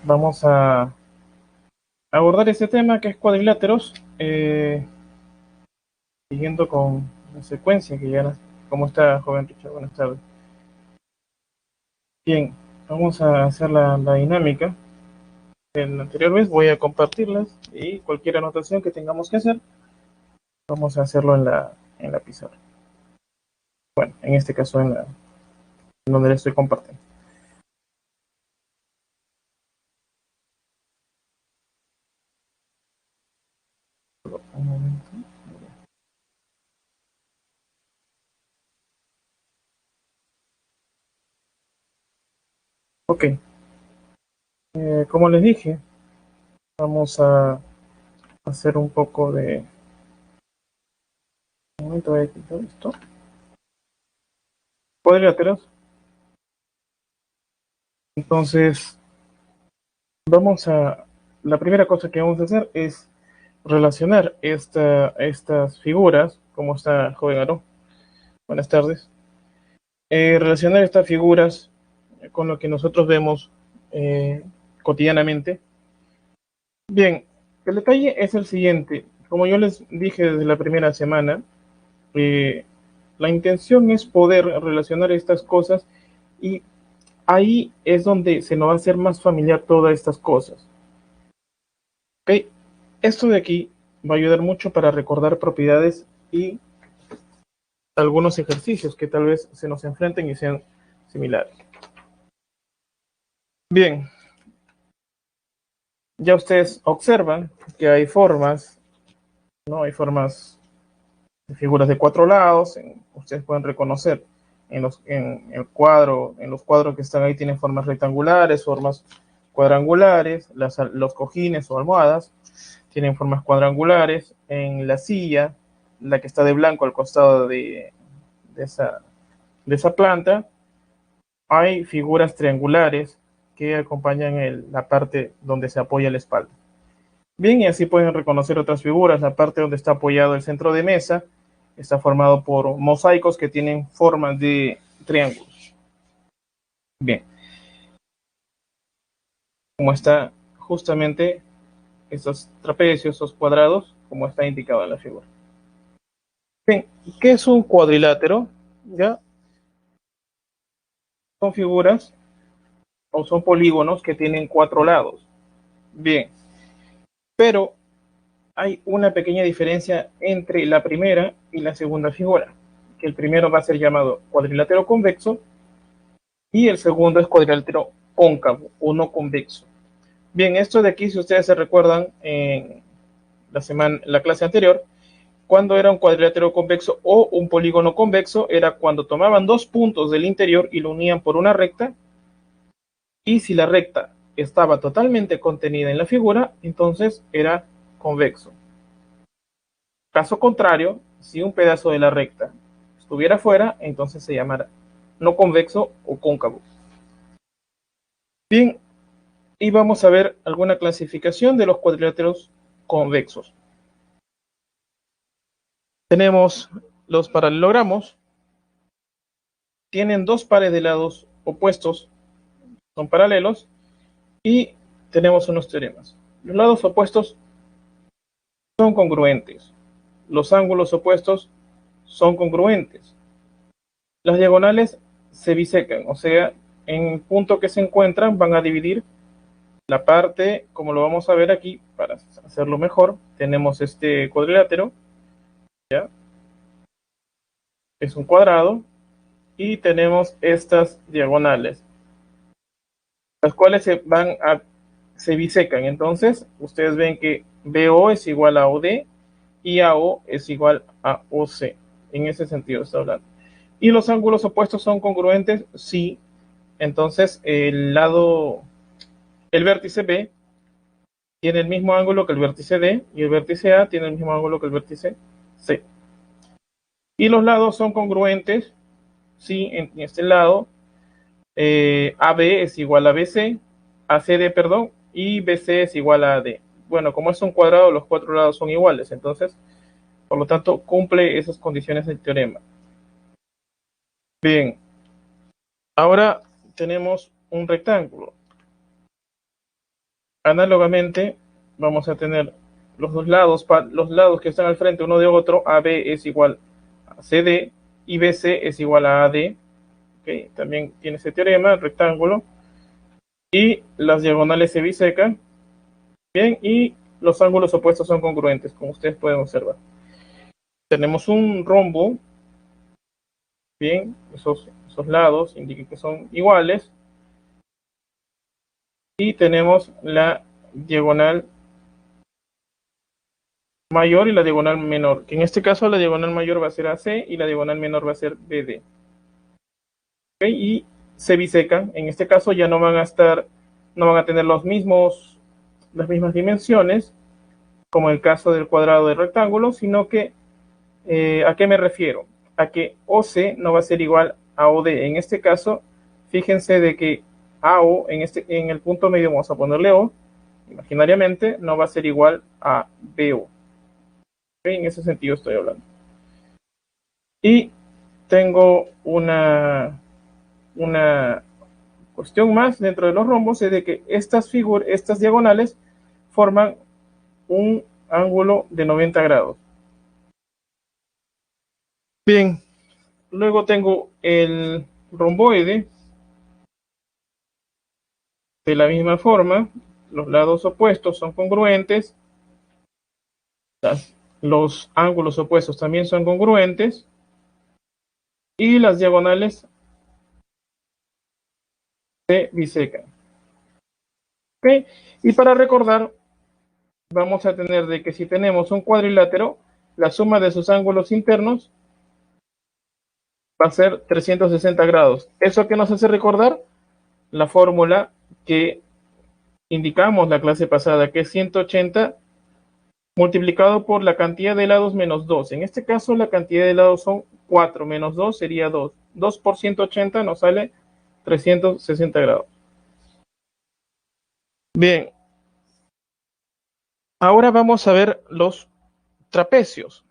vamos a abordar este tema que es cuadriláteros, siguiendo con la secuencia que ya, ¿cómo está, joven Richard? Buenas tardes. Bien, vamos a hacer la dinámica. En la anterior vez voy a compartirlas y cualquier anotación que tengamos que hacer, vamos a hacerlo en la pizarra. Bueno, en este caso en donde le estoy compartiendo. Un momento. Ok, como les dije, vamos a hacer un poco de... Un momento, voy a quitar esto. Cuadriláteros. Entonces, vamos a... La primera cosa que vamos a hacer es relacionar estas figuras, como está joven Aro. Buenas tardes. Relacionar estas figuras con lo que nosotros vemos eh, cotidianamente. Bien, el detalle es el siguiente. Como yo les dije desde la primera semana, eh, la intención es poder relacionar estas cosas y ahí es donde se nos va a hacer más familiar todas estas cosas. ¿Okay? Esto de aquí va a ayudar mucho para recordar propiedades y algunos ejercicios que tal vez se nos enfrenten y sean similares. Bien, ya ustedes observan que hay formas, ¿no? Hay formas de figuras de cuatro lados, ustedes pueden reconocer en los cuadros que están ahí tienen formas rectangulares, formas cuadrangulares, los cojines o almohadas tienen formas cuadrangulares, en la silla, la que está de blanco al costado de esa planta, hay figuras triangulares que acompañan la parte donde se apoya la espalda. Bien, y así pueden reconocer otras figuras. La parte donde está apoyado el centro de mesa está formado por mosaicos que tienen formas de triángulos. Bien, como está justamente esos trapecios, esos cuadrados, como está indicado en la figura. Bien, ¿qué es un cuadrilátero? Ya son figuras o son polígonos que tienen cuatro lados. Bien, pero hay una pequeña diferencia entre la primera y la segunda figura, que el primero va a ser llamado cuadrilátero convexo y el segundo es cuadrilátero cóncavo o no convexo. Bien, esto de aquí, si ustedes se recuerdan en la clase anterior, cuando era un cuadrilátero convexo o un polígono convexo, era cuando tomaban dos puntos del interior y lo unían por una recta, y si la recta estaba totalmente contenida en la figura, entonces era convexo. Caso contrario, si un pedazo de la recta estuviera fuera, entonces se llamará no convexo o cóncavo. Bien, y vamos a ver alguna clasificación de los cuadriláteros convexos. Tenemos los paralelogramos, tienen dos pares de lados opuestos, son paralelos, y tenemos unos teoremas. Los lados opuestos son congruentes, los ángulos opuestos son congruentes, las diagonales se bisecan, o sea, en el punto que se encuentran van a dividir la parte, como lo vamos a ver aquí, para hacerlo mejor, tenemos este cuadrilátero, ¿ya? Es un cuadrado, y tenemos estas diagonales, las cuales se bisecan. Entonces, ustedes ven que BO es igual a OD y AO es igual a OC. En ese sentido está hablando. ¿Y los ángulos opuestos son congruentes? Sí. Entonces, el vértice B tiene el mismo ángulo que el vértice D y el vértice A tiene el mismo ángulo que el vértice C. Y los lados son congruentes, sí, en este lado AB es igual a BC, ACD, perdón, y BC es igual a AD. Bueno, como es un cuadrado, los cuatro lados son iguales, entonces, por lo tanto, cumple esas condiciones del teorema. Bien, ahora tenemos un rectángulo. Análogamente, vamos a tener los dos lados, los lados que están al frente uno de otro, AB es igual a CD y BC es igual a AD. ¿Okay? También tiene ese teorema, el rectángulo. Y las diagonales se bisecan. Bien, y los ángulos opuestos son congruentes, como ustedes pueden observar. Tenemos un rombo. Bien, esos lados indican que son iguales. Y tenemos la diagonal mayor y la diagonal menor, que en este caso la diagonal mayor va a ser AC y la diagonal menor va a ser BD. ¿Okay? Y se bisecan, en este caso ya no van a tener las mismas dimensiones, como el caso del cuadrado del rectángulo, sino que, ¿a qué me refiero? A que OC no va a ser igual a OD. En este caso, fíjense de que AO, en el punto medio vamos a ponerle O, imaginariamente, no va a ser igual a BO. ¿Okay? En ese sentido estoy hablando. Y tengo una cuestión más dentro de los rombos, es de que estas diagonales forman un ángulo de 90 grados. Bien, luego tengo el romboide. De la misma forma, los lados opuestos son congruentes, los ángulos opuestos también son congruentes y las diagonales se bisecan. ¿Okay? Y para recordar, vamos a tener de que si tenemos un cuadrilátero, la suma de sus ángulos internos va a ser 360 grados. ¿Eso qué nos hace recordar? La fórmula que indicamos la clase pasada, que es 180 multiplicado por la cantidad de lados menos 2. En este caso, la cantidad de lados son 4, menos 2 sería 2. 2 por 180 nos sale 360 grados. Bien, ahora vamos a ver los trapecios.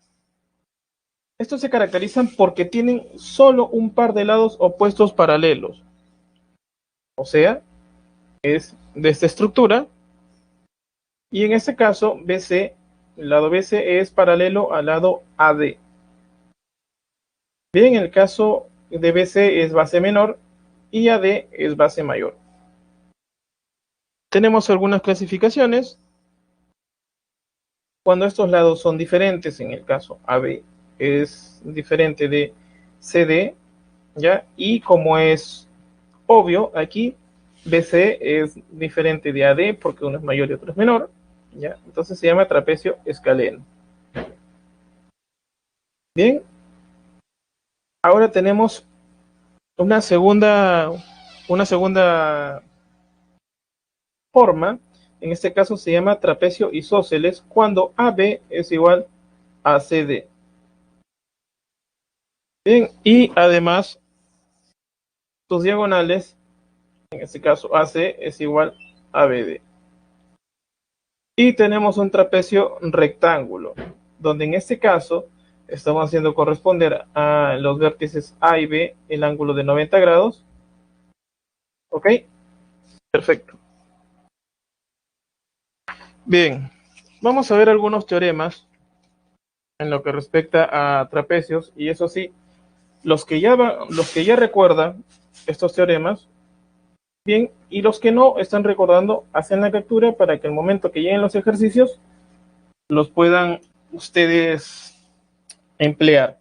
Estos se caracterizan porque tienen solo un par de lados opuestos paralelos. O sea, es de esta estructura. Y en este caso, BC, el lado BC es paralelo al lado AD. Bien, el caso de BC es base menor y AD es base mayor. Tenemos algunas clasificaciones. Cuando estos lados son diferentes, en el caso AB es diferente de CD, ¿ya? Y como es obvio, aquí BC es diferente de AD porque uno es mayor y otro es menor, ¿ya? Entonces se llama trapecio escaleno. Bien, ahora tenemos una segunda forma. En este caso se llama trapecio isósceles cuando AB es igual a CD. Bien, y además sus diagonales, en este caso AC es igual a BD. Y tenemos un trapecio rectángulo, donde en este caso estamos haciendo corresponder a los vértices A y B el ángulo de 90 grados. ¿Ok? Perfecto. Bien, vamos a ver algunos teoremas en lo que respecta a trapecios, y eso sí, los que ya recuerdan estos teoremas, bien, y los que no están recordando, hacen la captura para que al momento que lleguen los ejercicios los puedan ustedes emplear.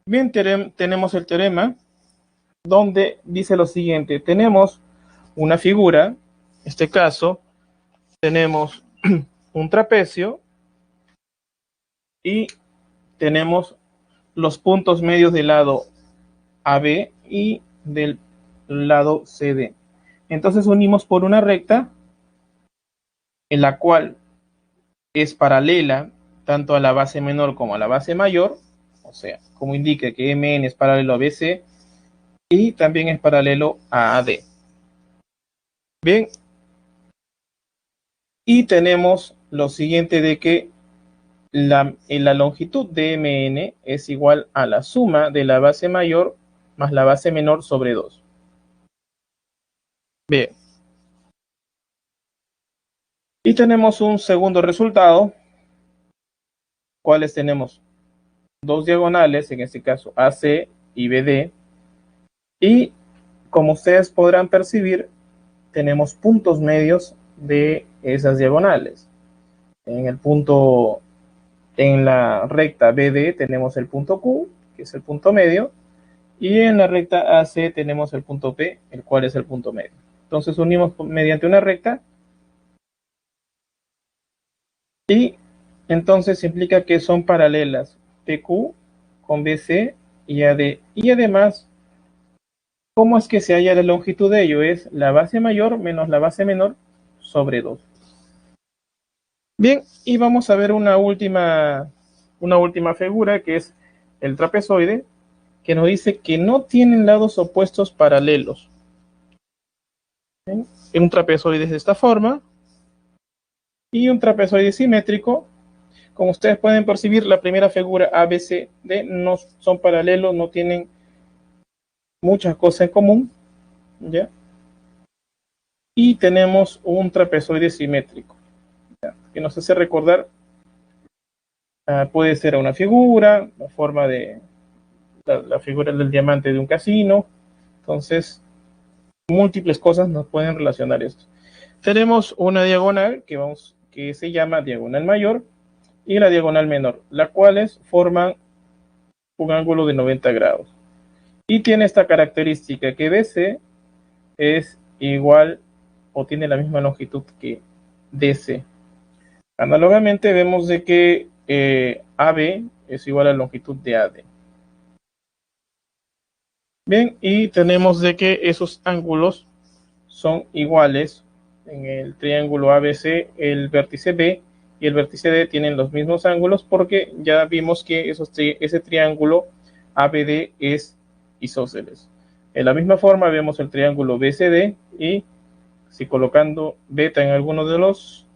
Bien, tenemos el teorema donde dice lo siguiente: tenemos una figura, en este caso tenemos un trapecio y tenemos los puntos medios del lado AB y del lado CD. Entonces unimos por una recta en la cual es paralela tanto a la base menor como a la base mayor, o sea, como indica que MN es paralelo a BC y también es paralelo a AD. Bien, y tenemos lo siguiente de que la longitud de MN es igual a la suma de la base mayor más la base menor sobre 2. Bien. Y tenemos un segundo resultado, cuales tenemos dos diagonales, en este caso AC y BD, y como ustedes podrán percibir, tenemos puntos medios de esas diagonales. En el punto, en la recta BD tenemos el punto Q, que es el punto medio, y en la recta AC tenemos el punto P, el cual es el punto medio. Entonces unimos mediante una recta y entonces implica que son paralelas PQ con BC y AD. Y además, ¿cómo es que se halla la longitud de ello? Es la base mayor menos la base menor sobre 2. Bien, y vamos a ver una última figura, que es el trapezoide, que nos dice que no tienen lados opuestos paralelos. ¿Bien? Un trapezoide es de esta forma, y un trapezoide simétrico, como ustedes pueden percibir, la primera figura ABCD no son paralelos, no tienen muchas cosas en común, ¿ya? Y tenemos un trapezoide simétrico, ¿ya? Que nos hace recordar, puede ser una figura, la forma de la figura del diamante de un casino. Entonces, múltiples cosas nos pueden relacionar esto. Tenemos una diagonal que se llama diagonal mayor y la diagonal menor, las cuales forman un ángulo de 90 grados. Y tiene esta característica que BC es igual o tiene la misma longitud que DC. Análogamente vemos de que AB es igual a la longitud de AD. Bien, y tenemos de que esos ángulos son iguales. En el triángulo ABC, el vértice B y el vértice D tienen los mismos ángulos, porque ya vimos que ese triángulo ABD es isósceles. De la misma forma vemos el triángulo BCD, y si colocando beta en alguno de los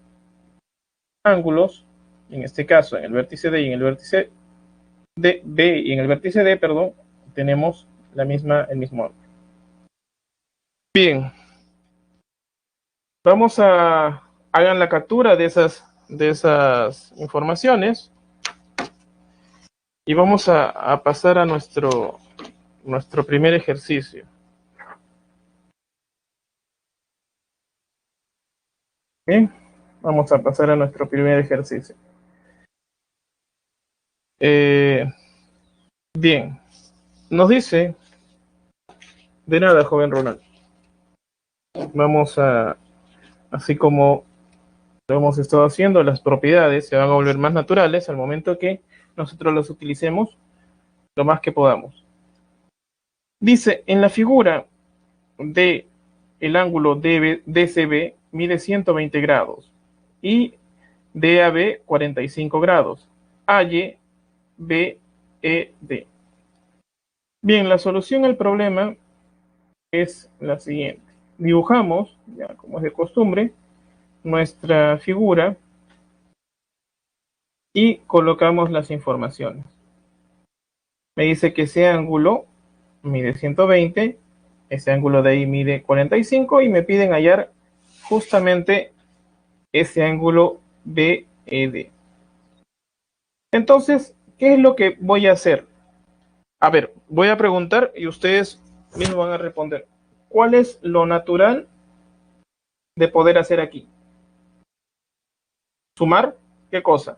ángulos, en este caso en el vértice D y en el vértice B y en el vértice D, perdón, tenemos el mismo ángulo. Bien, vamos a hagan la captura de esas informaciones y vamos a pasar a nuestro primer ejercicio. Bien, vamos a pasar a nuestro primer ejercicio. Bien, nos dice, de nada, joven Ronald. Vamos así como lo hemos estado haciendo, las propiedades se van a volver más naturales al momento que nosotros las utilicemos lo más que podamos. Dice, en la figura de el ángulo DCB mide 120 grados y DAB 45 grados. AY BED. Bien, la solución al problema es la siguiente. Dibujamos, ya como es de costumbre, nuestra figura y colocamos las informaciones. Me dice que ese ángulo mide 120, ese ángulo de ahí mide 45 y me piden hallar justamente ese ángulo BED. Entonces, ¿qué es lo que voy a hacer? A ver, voy a preguntar y ustedes mismos van a responder. ¿Cuál es lo natural de poder hacer aquí? ¿Sumar? ¿Qué cosa?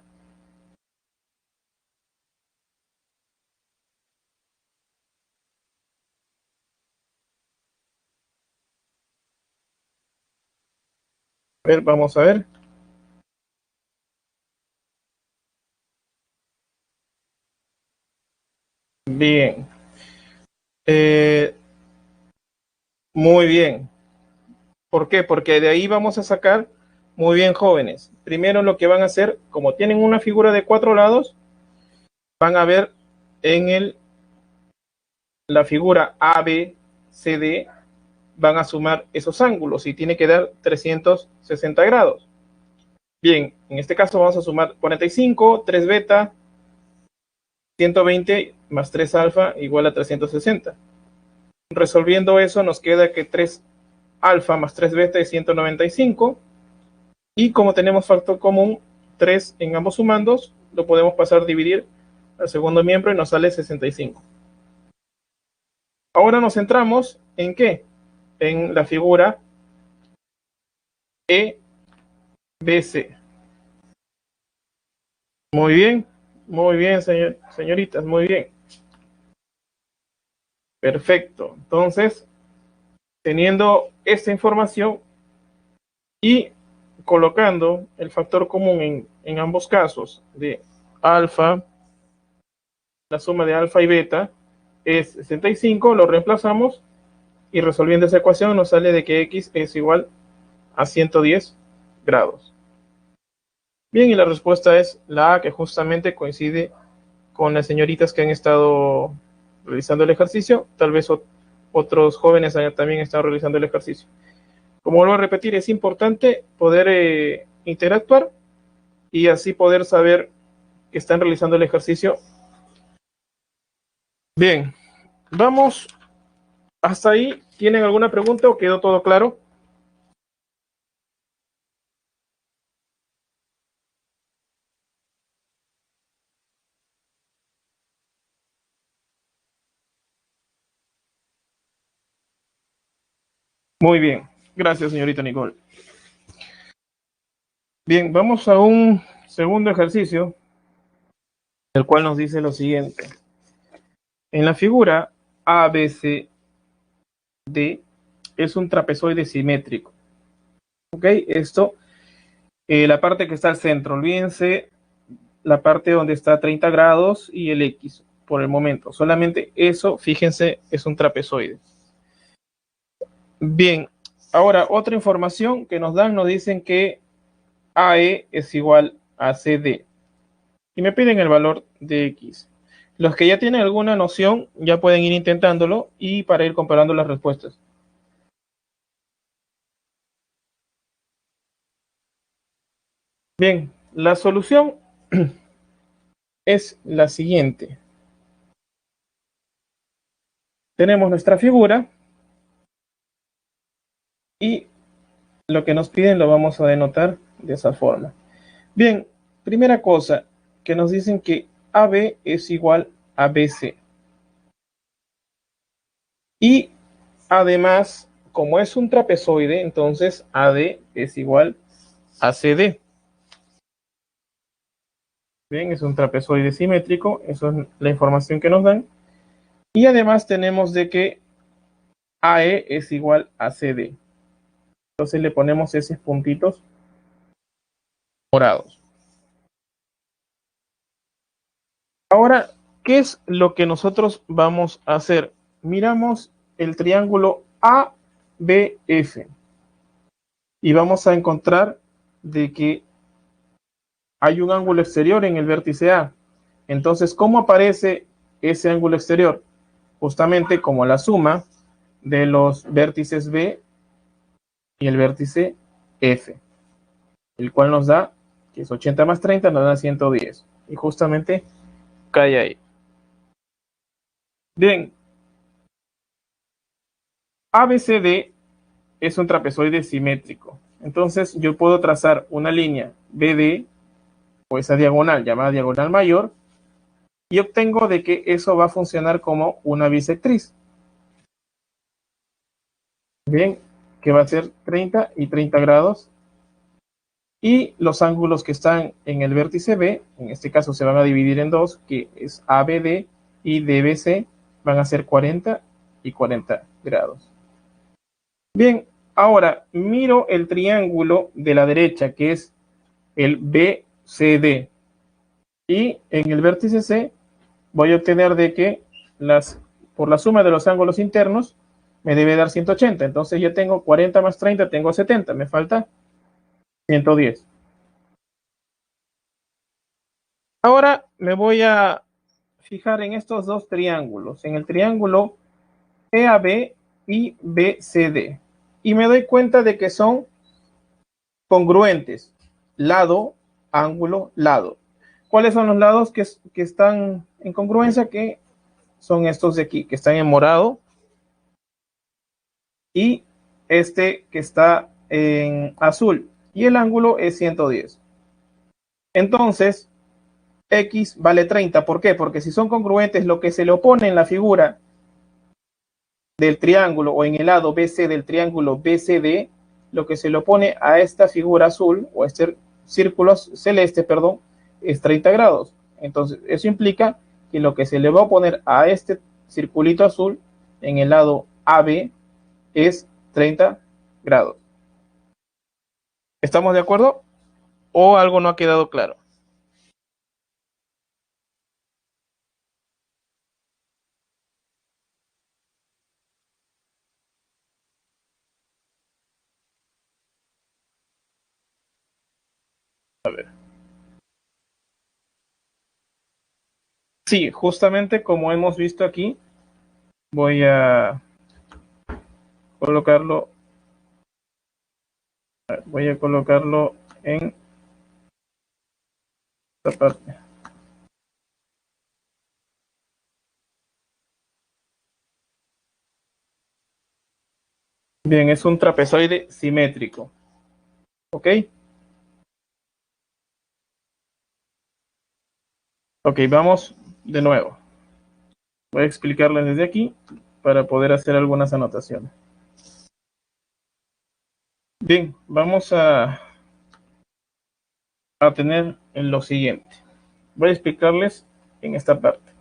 A ver, vamos a ver. Bien. Muy bien. ¿Por qué? Porque de ahí vamos a sacar, muy bien, jóvenes. Primero lo que van a hacer, como tienen una figura de 4 lados, van a ver en la figura ABCD, van a sumar esos ángulos y tiene que dar 360 grados. Bien, en este caso vamos a sumar 45, 3 beta, 120 más 3 alfa igual a 360. Resolviendo eso nos queda que 3 alfa más 3 beta es 195. Y como tenemos factor común 3 en ambos sumandos, lo podemos pasar a dividir al segundo miembro y nos sale 65. Ahora nos centramos en ¿qué? En la figura EBC. Muy bien, señoritas, muy bien. Perfecto. Entonces, teniendo esta información y colocando el factor común en ambos casos de alfa, la suma de alfa y beta es 65, lo reemplazamos y resolviendo esa ecuación nos sale de que x es igual a 110 grados. Bien, y la respuesta es la A, que justamente coincide con las señoritas que han estado realizando el ejercicio. Tal vez otros jóvenes también están realizando el ejercicio. Como vuelvo a repetir, es importante poder interactuar y así poder saber que están realizando el ejercicio. Bien, vamos hasta ahí. ¿Tienen alguna pregunta o quedó todo claro? Muy bien, gracias señorita Nicole. Bien, vamos a un segundo ejercicio, el cual nos dice lo siguiente. En la figura ABCD es un trapezoide simétrico. ¿Ok? Esto, la parte que está al centro, olvídense la parte donde está 30 grados y el X por el momento. Solamente eso, fíjense, es un trapezoide. Bien, ahora otra información que nos dan, nos dicen que AE es igual a CD. Y me piden el valor de X. Los que ya tienen alguna noción ya pueden ir intentándolo y para ir comparando las respuestas. Bien, la solución es la siguiente. Tenemos nuestra figura y lo que nos piden lo vamos a denotar de esa forma. Bien, primera cosa, que nos dicen que AB es igual a BC. Y además, como es un trapezoide, entonces AD es igual a CD. Bien, es un trapezoide simétrico, eso es la información que nos dan. Y además tenemos de que AE es igual a CD. Entonces le ponemos esos puntitos morados. Ahora, ¿qué es lo que nosotros vamos a hacer? Miramos el triángulo ABF y vamos a encontrar de que hay un ángulo exterior en el vértice A. Entonces, ¿cómo aparece ese ángulo exterior? Justamente como la suma de los vértices B y el vértice F, el cual nos da, que es 80 más 30, nos da 110. Y justamente cae ahí. Bien, ABCD es un trapezoide simétrico. Entonces yo puedo trazar una línea BD, o esa diagonal llamada diagonal mayor, y obtengo de que eso va a funcionar como una bisectriz. Bien, que va a ser 30 y 30 grados. Y los ángulos que están en el vértice B, en este caso se van a dividir en dos, que es ABD y DBC, van a ser 40 y 40 grados. Bien, ahora miro el triángulo de la derecha, que es el BCD. Y en el vértice C voy a obtener de que por la suma de los ángulos internos me debe dar 180. Entonces yo tengo 40 más 30, tengo 70. Me falta 110. Ahora me voy a fijar en estos dos triángulos, en el triángulo EAB y BCD. Y me doy cuenta de que son congruentes. Lado, ángulo, lado. ¿Cuáles son los lados que están en congruencia? Que son estos de aquí, que están en morado. Y este que está en azul. y el ángulo es 110. Entonces, X vale 30. ¿Por qué? Porque si son congruentes, lo que se le opone en la figura del triángulo o en el lado BC del triángulo BCD, lo que se le opone a esta figura azul o a este círculo celeste, perdón, es 30 grados. Entonces, eso implica que lo que se le va a oponer a este circulito azul en el lado AB es 30 grados. ¿Estamos de acuerdo? ¿O algo no ha quedado claro? A ver. Sí, justamente como hemos visto aquí, voy a colocarlo, en esta parte. Bien, es un trapezoide simétrico. ¿Ok? Ok, vamos de nuevo. Voy a explicarles desde aquí para poder hacer algunas anotaciones. Bien, vamos a tener en lo siguiente. Voy a explicarles en esta parte.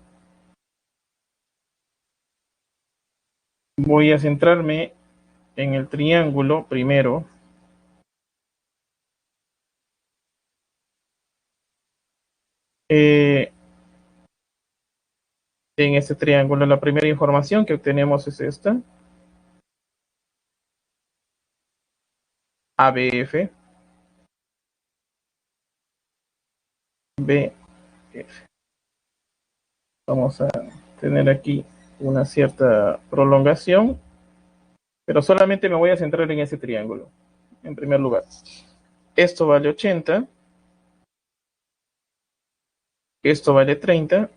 Voy a centrarme en el triángulo primero. En este triángulo, la primera información que obtenemos es esta. ABF, BF. Vamos a tener aquí una cierta prolongación, pero solamente me voy a centrar en ese triángulo, en primer lugar. Esto vale 80, esto vale 30,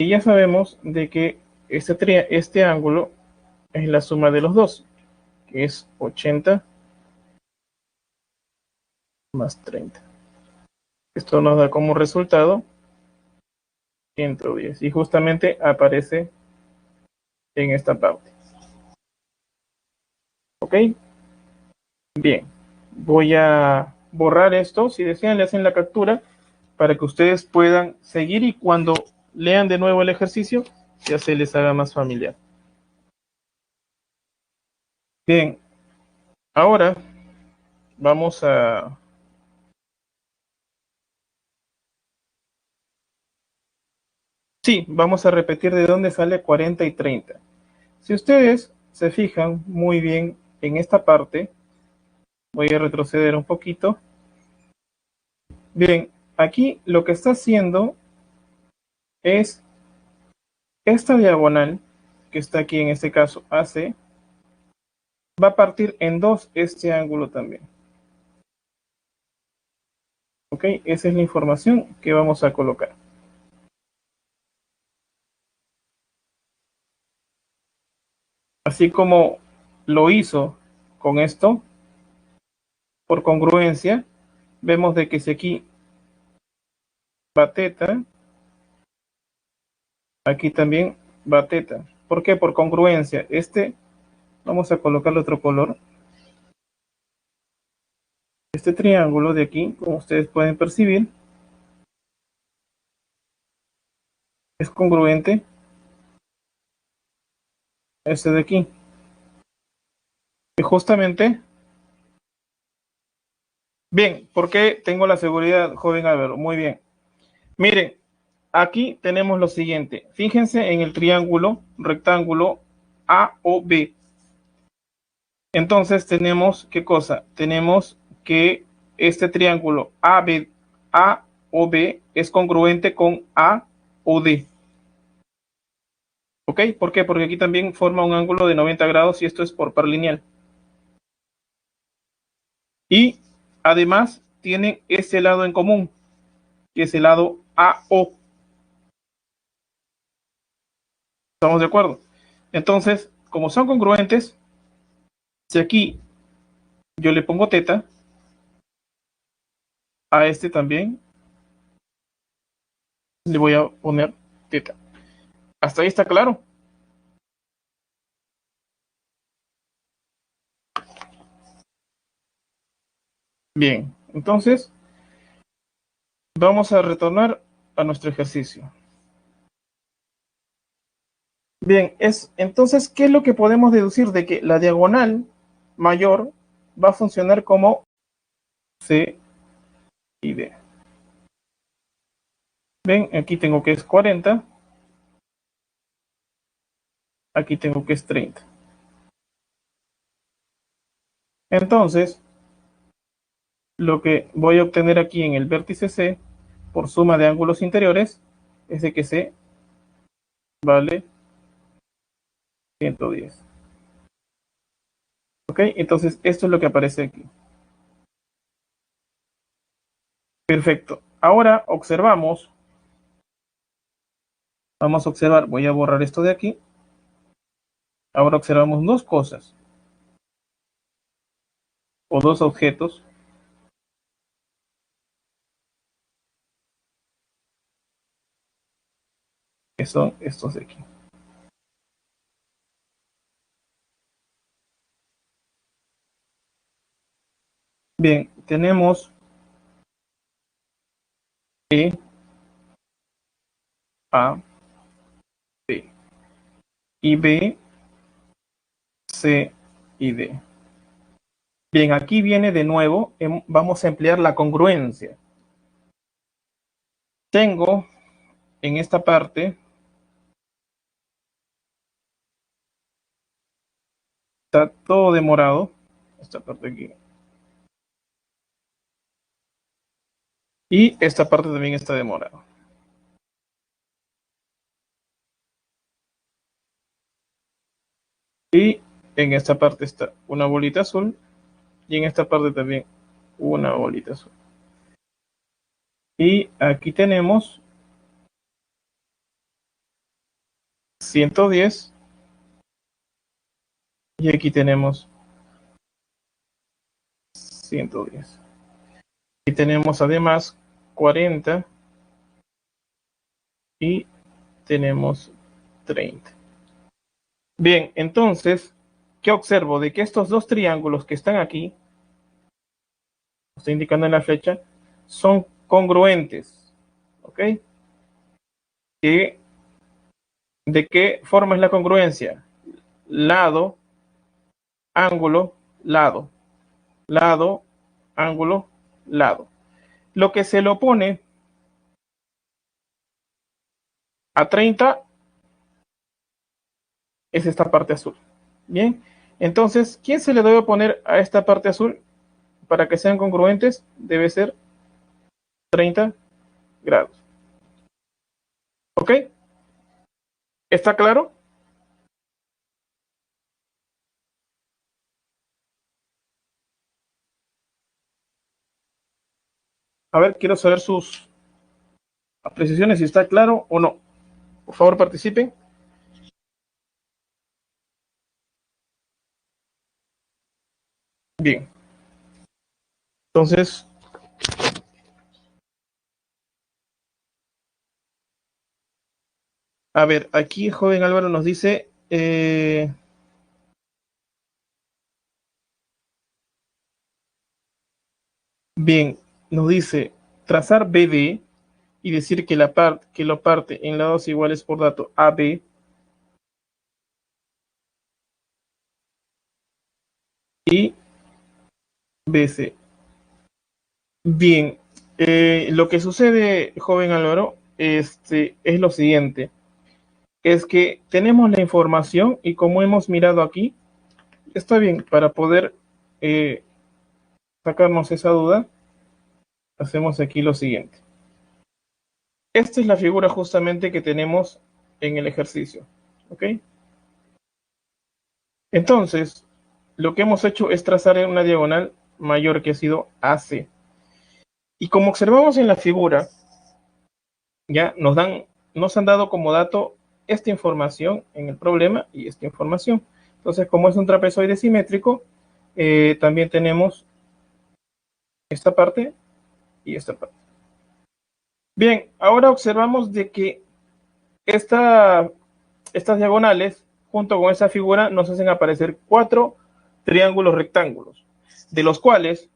y ya sabemos de que este ángulo es la suma de los dos, que es 80 más 30. Esto nos da como resultado 110, y justamente aparece en esta parte. ¿Ok? Bien, voy a borrar esto. Si desean, le hacen la captura para que ustedes puedan seguir y cuando lean de nuevo el ejercicio ya se les haga más familiar. Bien, ahora vamos a... Sí, vamos a repetir de dónde sale 40 y 30. Si ustedes se fijan muy bien en esta parte, voy a retroceder un poquito. Bien, aquí lo que está haciendo es esta diagonal que está aquí en este caso AC, va a partir en dos este ángulo también. Ok, esa es la información que vamos a colocar. Así como lo hizo con esto, por congruencia, vemos de que si aquí va teta, aquí también va teta. ¿Por qué? Por congruencia. Vamos a colocarle otro color. Este triángulo de aquí, como ustedes pueden percibir, es congruente a este de aquí. Y justamente, bien, ¿por qué tengo la seguridad, joven Álvaro? Muy bien. Miren, aquí tenemos lo siguiente. Fíjense en el triángulo rectángulo AOB. Entonces tenemos, ¿qué cosa? Tenemos que este triángulo AOB es congruente con AOD. ¿Ok? ¿Por qué? Porque aquí también forma un ángulo de 90 grados y esto es por par lineal. Y además tienen ese lado en común, que es el lado AO. ¿Estamos de acuerdo? Entonces, como son congruentes, si aquí yo le pongo teta, a este también le voy a poner teta. ¿Hasta ahí está claro? Bien, entonces vamos a retornar a nuestro ejercicio. Bien, entonces, ¿qué es lo que podemos deducir? De que la diagonal mayor va a funcionar como C y D. Ven, aquí tengo que es 40, aquí tengo que es 30. Entonces, lo que voy a obtener aquí en el vértice C, por suma de ángulos interiores, es de que C vale 110. ¿Ok? Entonces, esto es lo que aparece aquí. Perfecto. Ahora observamos, vamos a observar, voy a borrar esto de aquí. Ahora observamos dos cosas, o dos objetos, que son estos de aquí. Bien, tenemos E, A, B, y B, C y D. Bien, aquí viene de nuevo, vamos a emplear la congruencia. Tengo en esta parte, está todo de morado, esta parte aquí. Y esta parte también está de morado. Y en esta parte está una bolita azul. Y en esta parte también una bolita azul. Y aquí tenemos 110. Y aquí tenemos 110. Y tenemos además 40 y tenemos 30. Bien, entonces, ¿qué observo? De que estos dos triángulos que están aquí, está indicando en la flecha, son congruentes. ¿Ok? ¿De qué forma es la congruencia? Lado, ángulo, lado. Lado, ángulo, lado. Lo que se le opone a 30 es esta parte azul. Bien, entonces, ¿quién se le debe poner a esta parte azul para que sean congruentes? Debe ser 30 grados. ¿Ok? ¿Está claro? A ver, quiero saber sus apreciaciones, si está claro o no. Por favor, participen. Bien. Entonces, a ver, aquí joven Álvaro nos dice, bien, nos dice trazar BD y decir que que lo parte en lados iguales por dato AB y BC. Bien, lo que sucede, joven Álvaro, es lo siguiente, es que tenemos la información y como hemos mirado aquí, está bien, para poder eh, sacarnos esa duda, hacemos aquí lo siguiente. Esta es la figura justamente que tenemos en el ejercicio, ¿ok? Entonces, lo que hemos hecho es trazar una diagonal mayor que ha sido AC. Y como observamos en la figura, ya nos han dado como dato esta información en el problema y esta información. Entonces, como es un trapezoide simétrico, también tenemos esta parte y esta parte. Bien, ahora observamos de que estas diagonales, junto con esa figura, nos hacen aparecer 4 triángulos rectángulos, de los cuales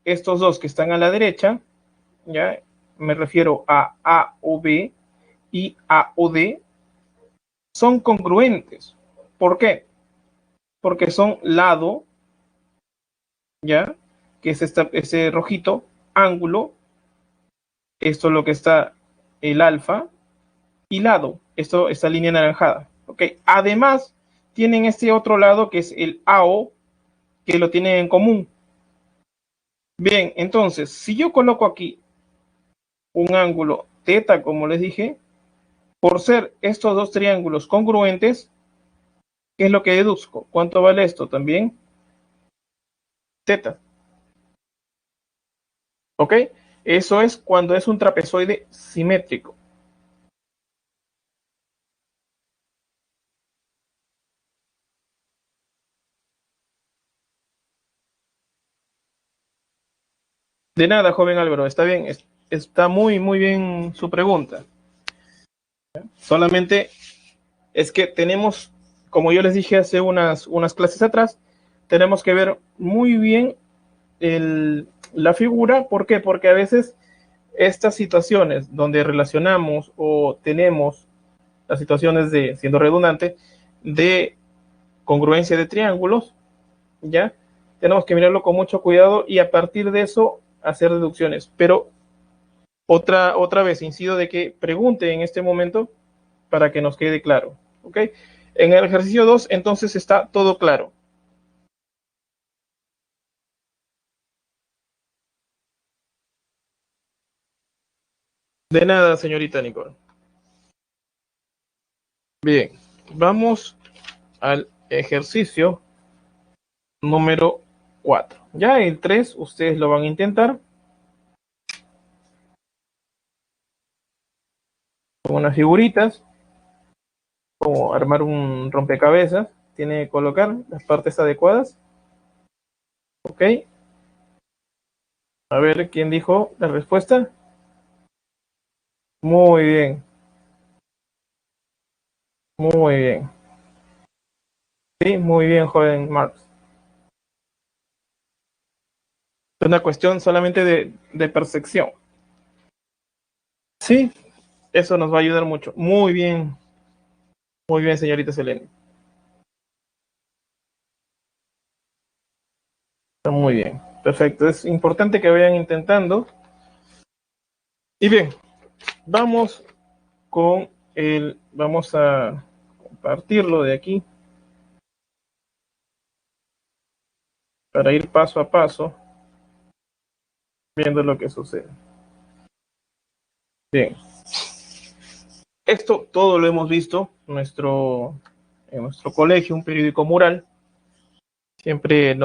estos dos que están a la derecha, ya me refiero a AOB y AOD, son congruentes. ¿Por qué? Porque son lado, ya, que es ese rojito, ángulo, esto es lo que está el alfa, y lado, esta línea anaranjada. ¿Ok? Además, tienen este otro lado que es el AO, que lo tienen en común. Bien, entonces, si yo coloco aquí un ángulo teta, como les dije, por ser estos dos triángulos congruentes, ¿qué es lo que deduzco? ¿Cuánto vale esto? También teta. ¿Ok? Eso es cuando es un trapezoide simétrico. De nada, joven Álvaro, está bien, está muy, muy bien su pregunta. Solamente es que tenemos, como yo les dije hace unas clases atrás, tenemos que ver muy bien la figura. ¿Por qué? Porque a veces estas situaciones donde relacionamos o tenemos las situaciones de, siendo redundante, de congruencia de triángulos, ¿ya? Tenemos que mirarlo con mucho cuidado y a partir de eso hacer deducciones. Pero otra vez incido de que pregunte en este momento para que nos quede claro, ¿ok? En el ejercicio 2 entonces está todo claro. De nada, señorita Nicole. Bien, vamos al ejercicio número 4. Ya el 3 ustedes lo van a intentar con unas figuritas, como armar un rompecabezas. Tiene que colocar las partes adecuadas. Ok, a ver quién dijo la respuesta. Muy bien, muy bien. Sí, muy bien, joven Marx. Es una cuestión solamente de percepción. Sí, eso nos va a ayudar mucho. Muy bien, señorita Selene. Está muy bien. Perfecto. Es importante que vayan intentando. Y bien, vamos vamos a compartirlo de aquí para ir paso a paso viendo lo que sucede. Bien. Esto todo lo hemos visto en nuestro colegio, un periódico mural. Siempre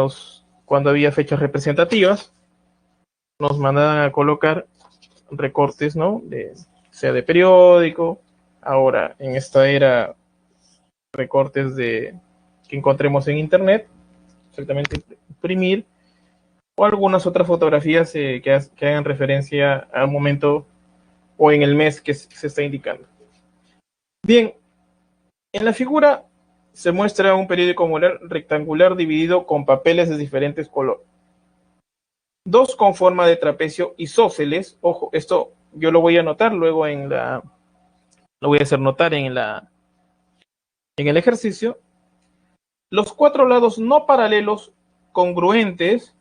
cuando había fechas representativas, nos mandaban a colocar recortes, ¿no? Sea de periódico, ahora en esta era recortes que encontremos en internet, exactamente imprimir, o algunas otras fotografías que hagan referencia al momento o en el mes que se está indicando. Bien, en la figura se muestra un periódico mural rectangular dividido con papeles de diferentes colores. Dos con forma de trapecio isósceles. Ojo, esto yo lo voy a anotar luego lo voy a hacer notar en el ejercicio. Los 4 lados no paralelos congruentes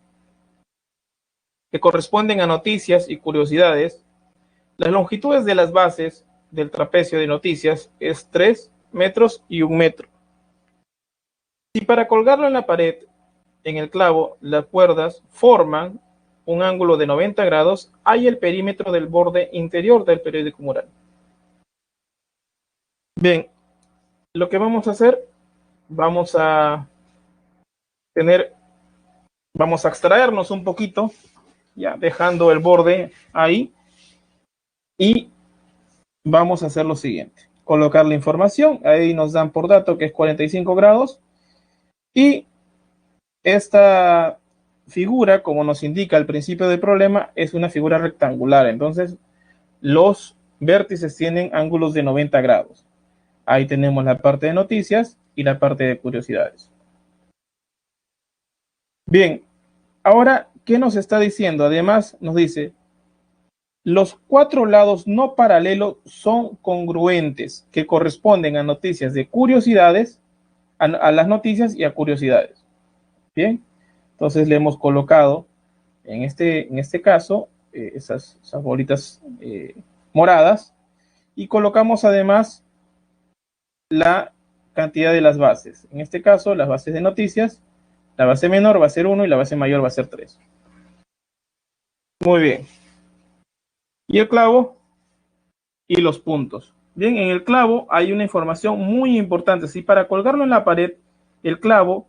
que corresponden a noticias y curiosidades. Las longitudes de las bases del trapecio de noticias es 3 metros y 1 metro. Si para colgarlo en la pared, en el clavo, las cuerdas forman un ángulo de 90 grados, hay el perímetro del borde interior del periódico mural. Bien, lo que vamos a hacer, vamos a tener, vamos a extraernos un poquito, ya dejando el borde ahí, y vamos a hacer lo siguiente: colocar la información, ahí nos dan por dato que es 45 grados, y esta figura, como nos indica al principio del problema, es una figura rectangular. Entonces, los vértices tienen ángulos de 90 grados. Ahí tenemos la parte de noticias y la parte de curiosidades. Bien, ahora, ¿qué nos está diciendo? Además, nos dice, los cuatro lados no paralelos son congruentes, que corresponden a noticias de curiosidades, a las noticias y a curiosidades. Bien, entonces le hemos colocado en este caso esas bolitas moradas y colocamos además la cantidad de las bases. En este caso, las bases de noticias, la base menor va a ser 1 y la base mayor va a ser 3. Muy bien. Y el clavo y los puntos. Bien, en el clavo hay una información muy importante. Si para colgarlo en la pared, el clavo,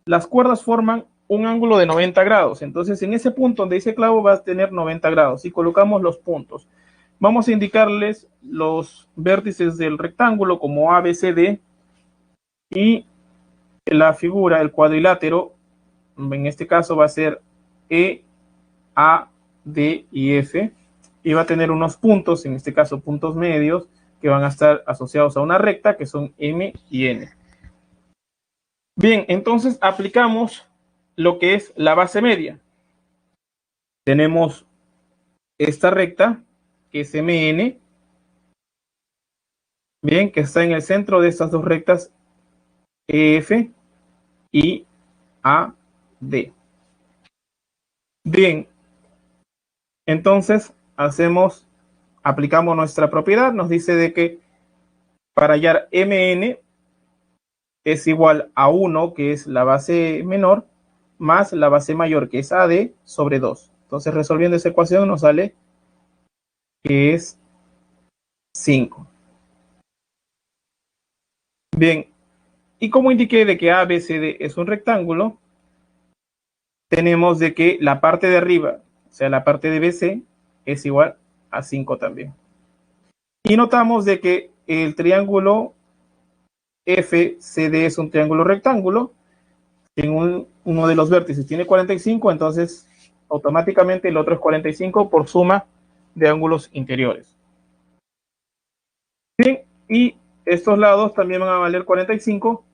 las cuerdas forman un ángulo de 90 grados. Entonces, en ese punto donde dice clavo va a tener 90 grados. Y colocamos los puntos. Vamos a indicarles los vértices del rectángulo como A, B, C, D. Y la figura, el cuadrilátero, en este caso va a ser E, A, D y F. Y va a tener unos puntos, en este caso puntos medios, que van a estar asociados a una recta, que son M y N. Bien, entonces aplicamos lo que es la base media. Tenemos esta recta, que es MN, bien, que está en el centro de estas dos rectas, EF y AD. Bien, entonces aplicamos nuestra propiedad, nos dice de que para hallar MN es igual a 1, que es la base menor, más la base mayor, que es AD, sobre 2. Entonces, resolviendo esa ecuación nos sale que es 5. Bien, y como indiqué de que ABCD es un rectángulo, tenemos de que la parte de arriba, o sea, la parte de BC, es igual a 5 también. Y notamos de que el triángulo FCD es un triángulo rectángulo. En uno de los vértices tiene 45, entonces automáticamente el otro es 45 por suma de ángulos interiores. Bien, y estos lados también van a valer 45.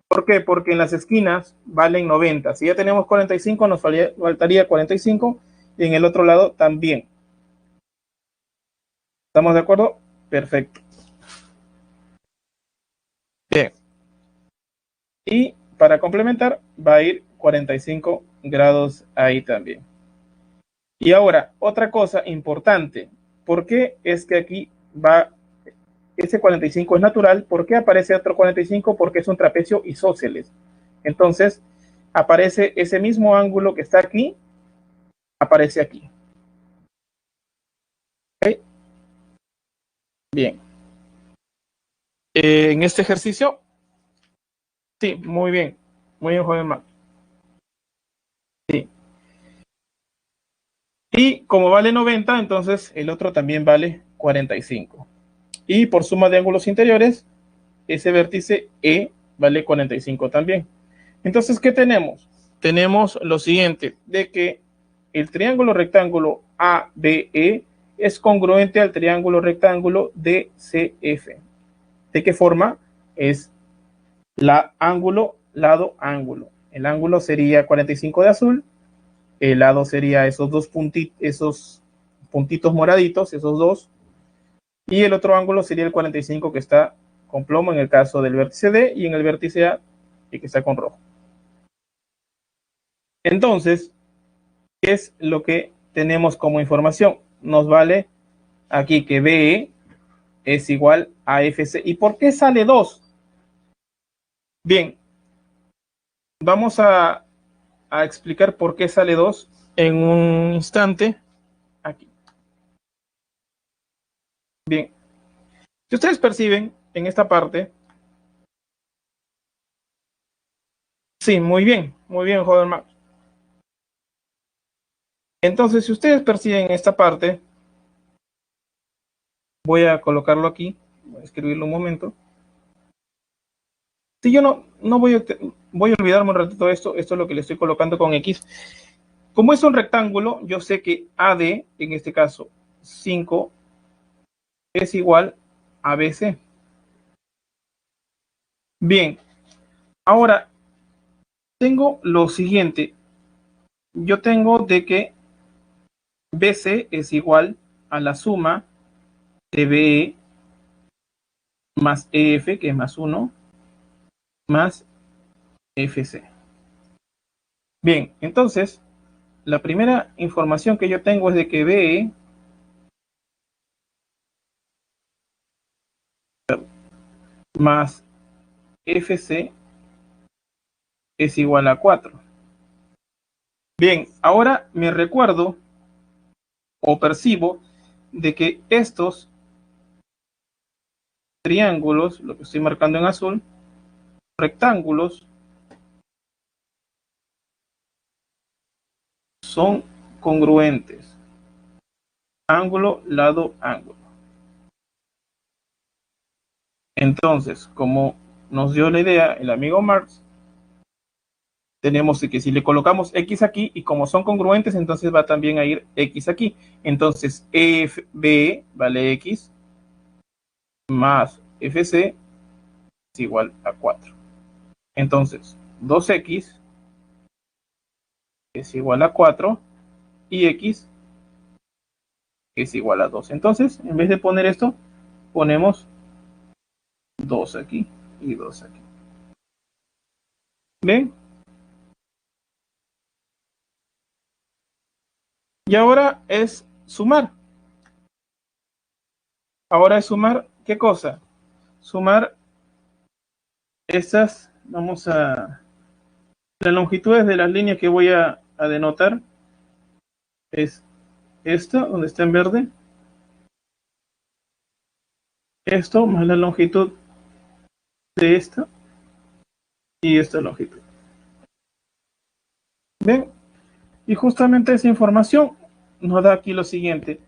¿Por qué? Porque en las esquinas valen 90. Si ya tenemos 45, nos faltaría 45 y en el otro lado también. ¿Estamos de acuerdo? Perfecto. Bien. Y para complementar, va a ir 45 grados ahí también. Y ahora, otra cosa importante. ¿Por qué es que aquí va ese 45 es natural? ¿Por qué aparece otro 45? Porque es un trapecio isósceles. Entonces, aparece ese mismo ángulo que está aquí, aparece aquí. ¿Okay? Bien. En este ejercicio, sí, muy bien. Muy bien, joven Mac. Sí. Y como vale 90, entonces el otro también vale 45. Y por suma de ángulos interiores, ese vértice E vale 45 también. Entonces, ¿qué tenemos? Tenemos lo siguiente, de que el triángulo rectángulo ABE es congruente al triángulo rectángulo DCF. ¿De qué forma? Es la ángulo, lado, ángulo. El ángulo sería 45 de azul, el lado sería esos dos esos puntitos moraditos, esos dos, y el otro ángulo sería el 45 que está con plomo en el caso del vértice D y en el vértice A y que está con rojo. Entonces, ¿qué es lo que tenemos como información? Nos vale aquí que BE es igual a FC. ¿Y por qué sale 2? Bien, vamos a explicar por qué sale 2 en un instante. Aquí. Bien, si ustedes perciben en esta parte, sí, muy bien, joven Max. Entonces, si ustedes perciben esta parte, voy a colocarlo aquí, voy a escribirlo un momento. Si yo no voy a olvidarme un ratito de esto, esto es lo que le estoy colocando con X. Como es un rectángulo, yo sé que AD, en este caso 5, es igual a BC. Bien, ahora tengo lo siguiente. Yo tengo de que BC es igual a la suma de BE más EF, que es más 1, más FC. Bien, entonces, la primera información que yo tengo es de que BE más FC es igual a 4. Bien, ahora me recuerdo o percibo de que estos triángulos, lo que estoy marcando en azul, rectángulos, son congruentes. Ángulo, lado, ángulo. Entonces, como nos dio la idea el amigo Marx, tenemos que si le colocamos X aquí y como son congruentes, entonces va también a ir X aquí. Entonces, FB vale X más FC es igual a 4. Entonces, 2X es igual a 4 y X es igual a 2. Entonces, en vez de poner esto, ponemos 2 aquí y 2 aquí. ¿Ven? Y ahora es sumar. Ahora es sumar, ¿qué cosa? Sumar estas, vamos a, las longitudes de las líneas que voy a denotar es esto, donde está en verde, esto más la longitud de esta y esta longitud. ¿Ven? Y justamente esa información nos da aquí lo siguiente.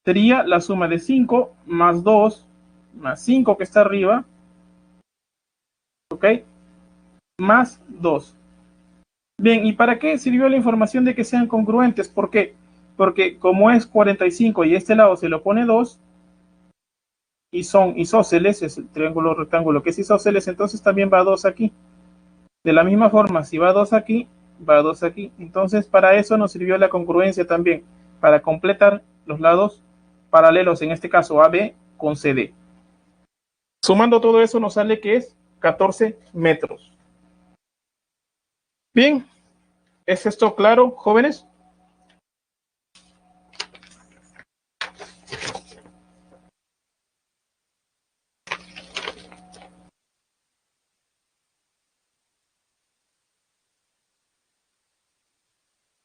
Sería la suma de 5 más 2 más 5 que está arriba, ¿ok? Más 2. Bien, ¿y para qué sirvió la información de que sean congruentes? ¿Por qué? Porque como es 45 y este lado se lo pone 2 y son isósceles, es el triángulo rectángulo que es isósceles, entonces también va 2 aquí. De la misma forma, si va 2 aquí, va 2 aquí. Entonces, para eso nos sirvió la congruencia también, para completar los lados paralelos, en este caso AB con CD. Sumando todo eso nos sale que es 14 metros. Bien, ¿es esto claro, jóvenes?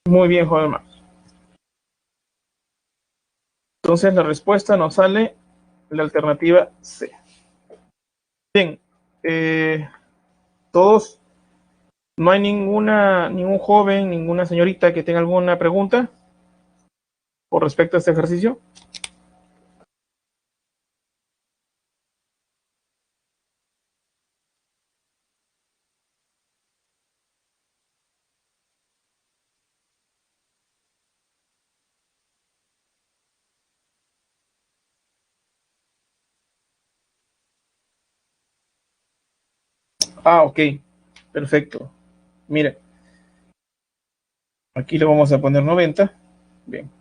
Muy bien, joven Max. Entonces la respuesta nos sale la alternativa C. Bien, todos, no hay ningún joven, ninguna señorita que tenga alguna pregunta por respecto a este ejercicio. Ah, ok, perfecto. Mire, aquí le vamos a poner 90. Bien,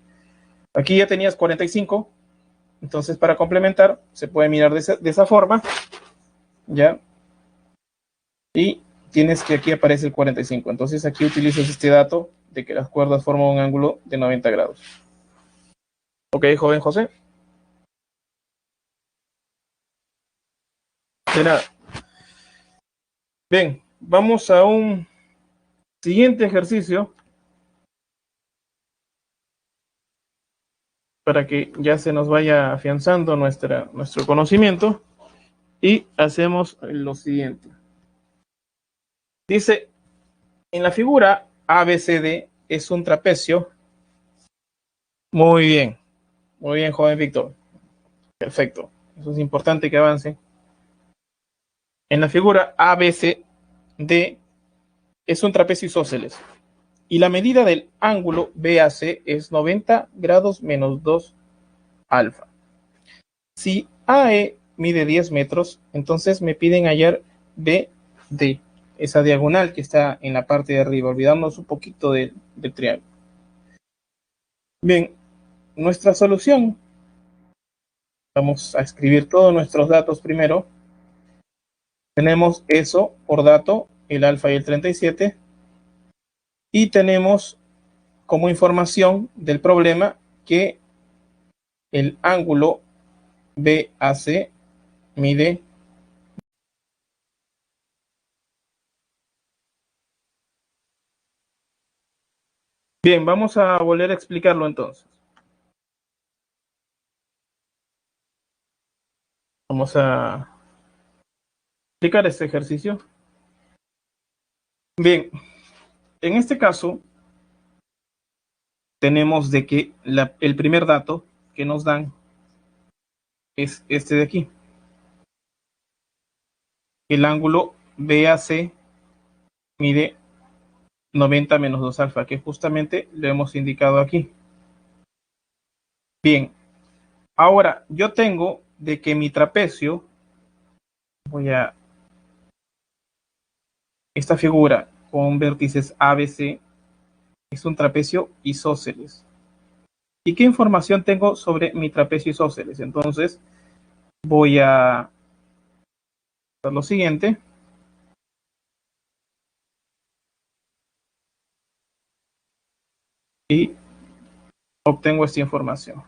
aquí ya tenías 45. Entonces, para complementar, se puede mirar de esa forma, ¿ya? Y tienes que aquí aparece el 45. Entonces, aquí utilizas este dato de que las cuerdas forman un ángulo de 90 grados. Ok, joven José. De nada. Bien, vamos a un siguiente ejercicio para que ya se nos vaya afianzando nuestro conocimiento y hacemos lo siguiente. Dice, en la figura ABCD es un trapecio. Muy bien, joven Víctor. Perfecto. Eso es importante que avance. En la figura ABCD es un trapecio isósceles y la medida del ángulo BAC es 90 grados menos 2 alfa. Si AE mide 10 metros, entonces me piden hallar BD, esa diagonal que está en la parte de arriba, olvidándonos un poquito del triángulo. Bien, nuestra solución, vamos a escribir todos nuestros datos primero. Tenemos eso por dato, el alfa y el 37, y tenemos como información del problema que el ángulo BAC mide. Bien, vamos a volver a explicarlo entonces. Vamos a explicar este ejercicio. Bien, en este caso tenemos de que el primer dato que nos dan es este de aquí. El ángulo BAC mide 90 menos 2 alfa, que justamente lo hemos indicado aquí. Bien, ahora yo tengo de que mi trapecio, esta figura con vértices ABC es un trapecio isósceles. ¿Y qué información tengo sobre mi trapecio isósceles? Entonces voy a hacer lo siguiente. Y obtengo esta información.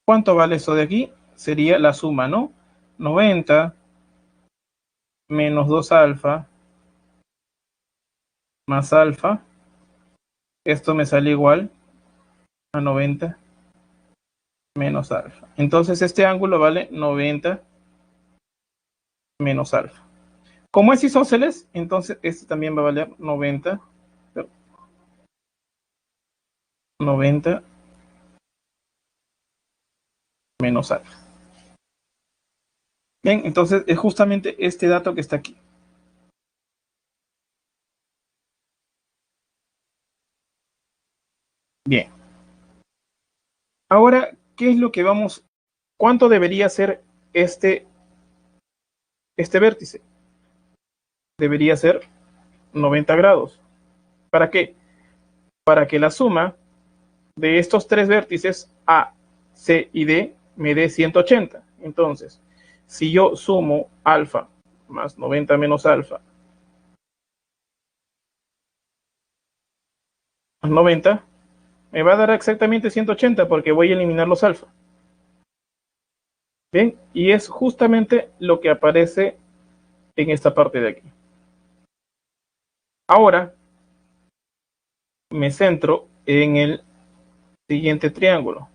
¿Cuánto vale eso de aquí? Sería la suma, ¿no? 90 menos 2 alfa más alfa. Esto me sale igual a 90 menos alfa. Entonces este ángulo vale 90 menos alfa. Como es isósceles, entonces este también va a valer 90 menos alfa. Bien, entonces es justamente este dato que está aquí. Bien. Ahora, ¿qué es lo que vamos? ¿Cuánto debería ser este vértice? Debería ser 90 grados. ¿Para qué? Para que la suma de estos tres vértices A, C y D me dé 180. Entonces, si yo sumo alfa más 90 menos alfa más 90, me va a dar exactamente 180 porque voy a eliminar los alfa. Bien, y es justamente lo que aparece en esta parte de aquí. Ahora me centro en el siguiente triángulo.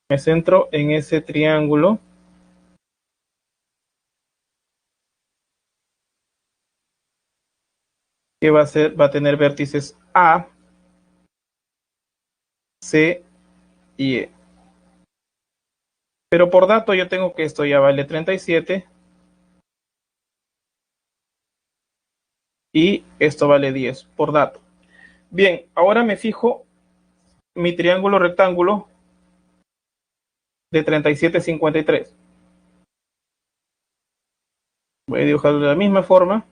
Me centro en ese triángulo que va a tener vértices A, C y E. Pero por dato yo tengo que esto ya vale 37 y esto vale 10 por dato. Bien, ahora me fijo mi triángulo rectángulo de 37,53. Voy a dibujarlo de la misma forma.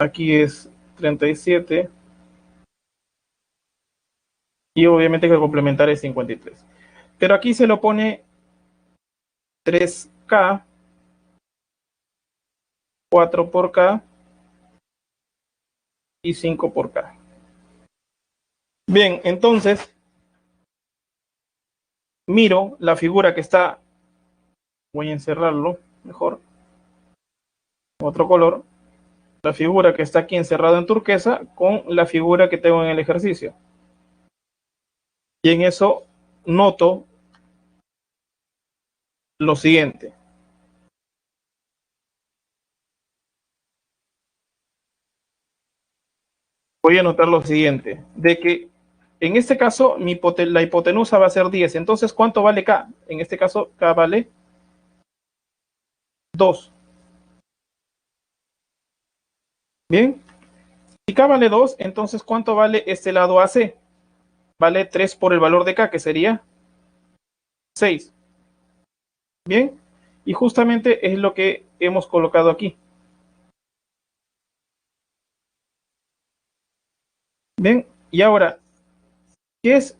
Aquí es 37 y obviamente que complementar es 53. Pero aquí se lo pone 3K, 4 por K y 5 por K. Bien, entonces miro la figura que está, voy a encerrarlo mejor, otro color, la figura que está aquí encerrada en turquesa con la figura que tengo en el ejercicio. Y en eso noto lo siguiente. voy a anotar lo siguiente, de que en este caso la hipotenusa va a ser 10. Entonces, ¿cuánto vale K? En este caso, K vale 2. Bien. Si K vale 2, entonces, ¿cuánto vale este lado AC? Vale 3 por el valor de K, que sería 6. Bien. Y justamente es lo que hemos colocado aquí. Bien. Y ahora, ¿qué es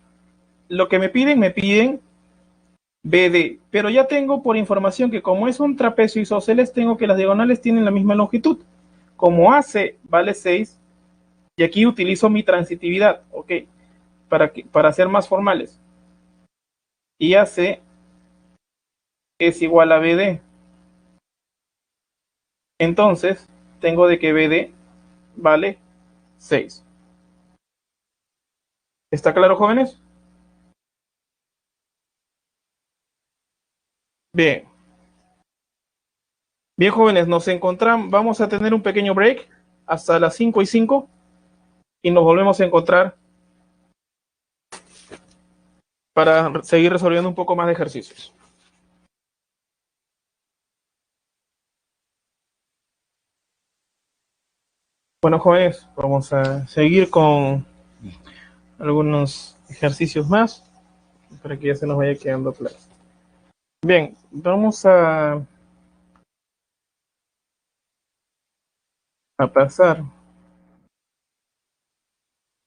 lo que me piden? Me piden BD, pero ya tengo por información que como es un trapecio isósceles, tengo que las diagonales tienen la misma longitud. Como AC vale 6, y aquí utilizo mi transitividad, ¿ok? Para ser más formales. Y AC es igual a BD. Entonces, tengo de que BD vale 6. ¿Está claro, jóvenes? Bien. Bien, jóvenes, nos encontramos. Vamos a tener un pequeño break hasta las 5:05 y nos volvemos a encontrar para seguir resolviendo un poco más de ejercicios. Bueno, jóvenes, vamos a seguir con algunos ejercicios más para que ya se nos vaya quedando claro. Bien, vamos a pasar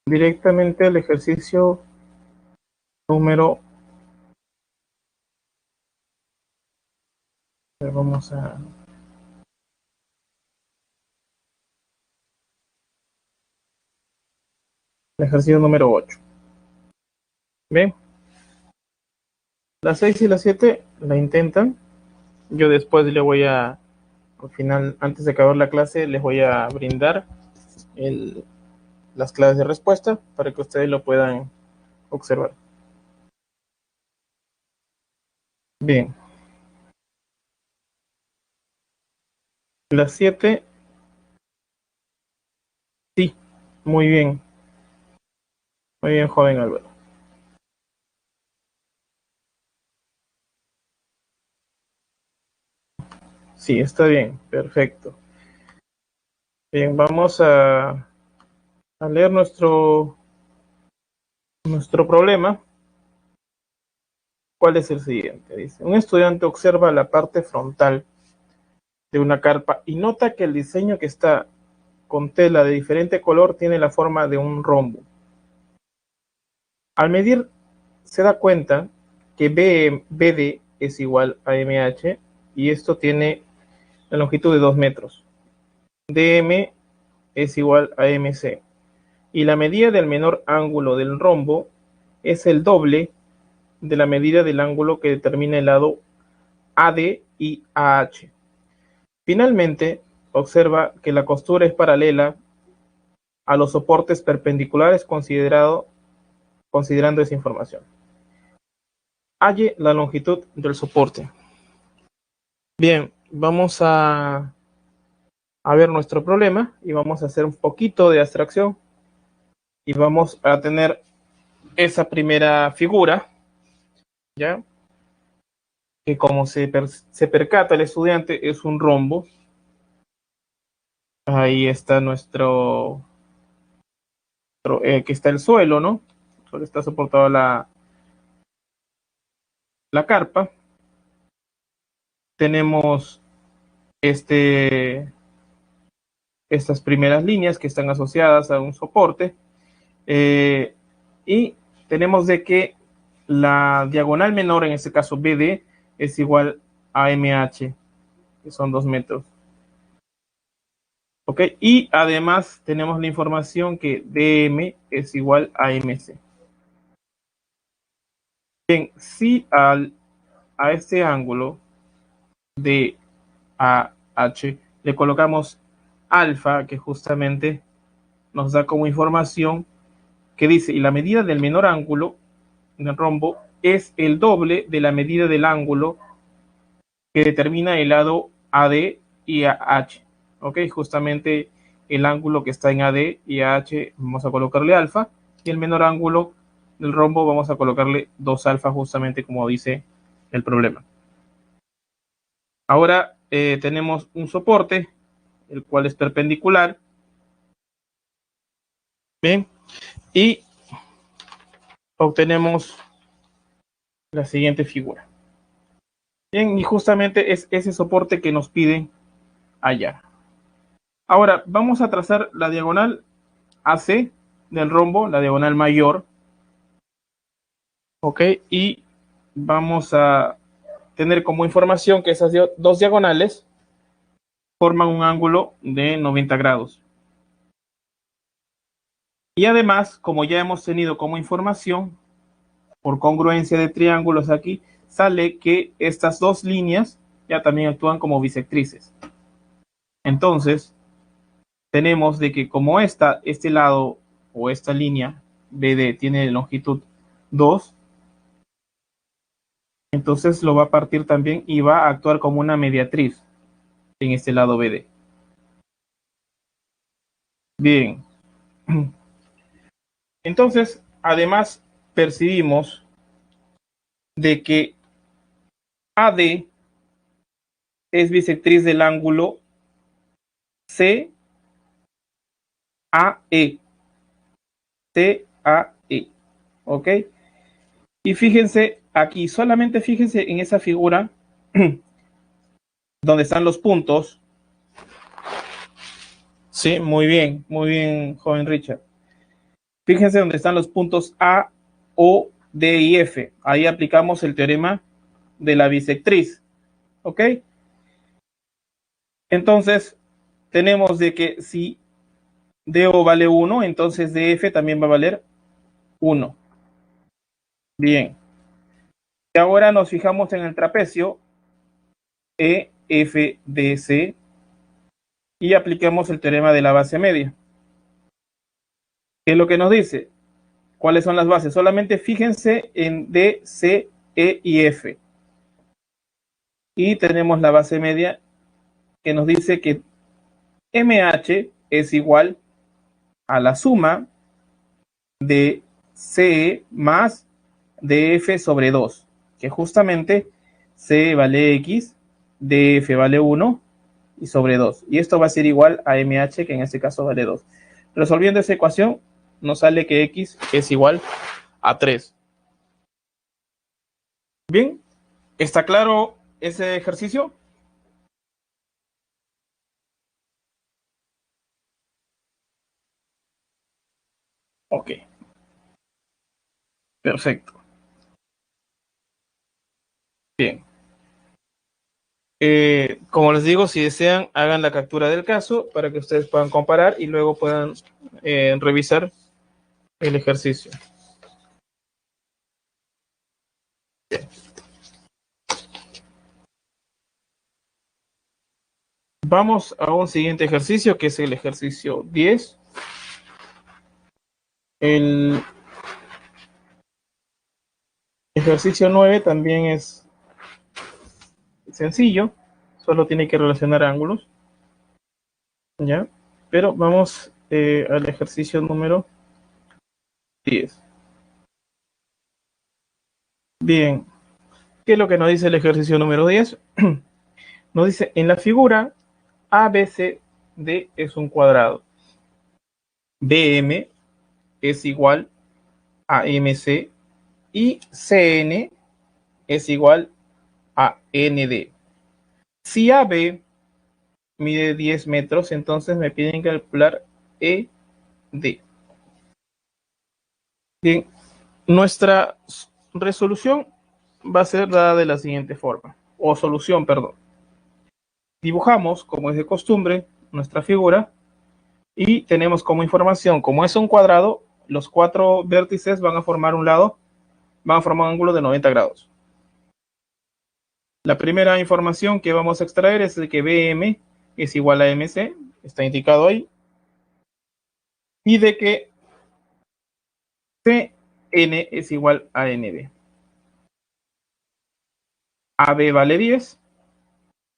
directamente al ejercicio número. Vamos a. El ejercicio número 8. Bien. Las 6 y las 7 la intentan. Yo después le voy a. Al final, antes de acabar la clase, les voy a brindar las claves de respuesta para que ustedes lo puedan observar. Bien. Las 7. Sí. Muy bien. Muy bien, joven Álvaro. Sí, está bien. Perfecto. Bien, vamos a leer nuestro problema. ¿Cuál es el siguiente? Dice, un estudiante observa la parte frontal de una carpa y nota que el diseño que está con tela de diferente color tiene la forma de un rombo. Al medir, se da cuenta que BD es igual a MH y esto tiene la longitud de 2 metros. DM es igual a MC y la medida del menor ángulo del rombo es el doble de la medida del ángulo que determina el lado AD y AH. Finalmente, observa que la costura es paralela a los soportes perpendiculares considerando esa información. Halle la longitud del soporte. Bien, vamos a ver nuestro problema y vamos a hacer un poquito de abstracción y vamos a tener esa primera figura, ¿ya? Que como se percata el estudiante es un rombo. Ahí está que está el suelo, ¿no? Solo está soportado la carpa. Tenemos estas primeras líneas que están asociadas a un soporte. Y tenemos de que la diagonal menor, en este caso BD, es igual a MH, que son 2 metros. ¿Ok? Y además tenemos la información que DM es igual a MC. Bien, si a este ángulo de AH le colocamos alfa, que justamente nos da como información que dice, y la medida del menor ángulo del rombo es el doble de la medida del ángulo que determina el lado AD y AH. ¿Ok? Justamente el ángulo que está en AD y AH vamos a colocarle alfa, y el menor ángulo del rombo vamos a colocarle 2 alfa, justamente como dice el problema. Ahora tenemos un soporte, el cual es perpendicular. Bien, y obtenemos la siguiente figura. Bien, y justamente es ese soporte que nos piden hallar. Ahora vamos a trazar la diagonal AC del rombo, la diagonal mayor. Ok, y vamos a tener como información que esas dos diagonales forman un ángulo de 90 grados. Y además, como ya hemos tenido como información, por congruencia de triángulos aquí, sale que estas dos líneas ya también actúan como bisectrices. Entonces, tenemos de que como este lado o esta línea BD tiene longitud 2, entonces lo va a partir también y va a actuar como una mediatriz en este lado BD. Bien. Entonces, además, percibimos de que AD es bisectriz del ángulo CAE. CAE. ¿Ok? Y fíjense aquí, solamente fíjense en esa figura donde están los puntos. Sí, muy bien, joven Richard. Fíjense donde están los puntos A, O, D y F. Ahí aplicamos el teorema de la bisectriz. ¿Ok? Entonces, tenemos de que si DO vale 1, entonces DF también va a valer 1. Bien. Y ahora nos fijamos en el trapecio EFDC y aplicamos el teorema de la base media. ¿Qué es lo que nos dice? ¿Cuáles son las bases? Solamente fíjense en D, C, E y F. Y tenemos la base media que nos dice que MH es igual a la suma de CE más DF sobre 2, que justamente C vale X, DF vale 1 y sobre 2. Y esto va a ser igual a MH, que en este caso vale 2. Resolviendo esa ecuación, nos sale que X es igual a 3. Bien, ¿está claro ese ejercicio? Ok, perfecto. Bien. Como les digo, si desean, hagan la captura del caso para que ustedes puedan comparar y luego puedan revisar el ejercicio. Vamos a un siguiente ejercicio, que es el ejercicio 10. El ejercicio 9 también es sencillo, solo tiene que relacionar ángulos, ¿ya? Pero vamos al ejercicio número 10. Bien, ¿qué es lo que nos dice el ejercicio número 10? Nos dice, en la figura ABCD es un cuadrado, BM es igual a MC y CN es igual a ND. Si AB mide 10 metros, entonces me piden calcular ED. Bien, nuestra resolución va a ser dada de la siguiente forma, o solución, perdón. Dibujamos, como es de costumbre, nuestra figura y tenemos como información, como es un cuadrado, los 4 vértices van a formar un lado, van a formar un ángulo de 90 grados. La primera información que vamos a extraer es de que BM es igual a MC, está indicado ahí, y de que CN es igual a NB. AB vale 10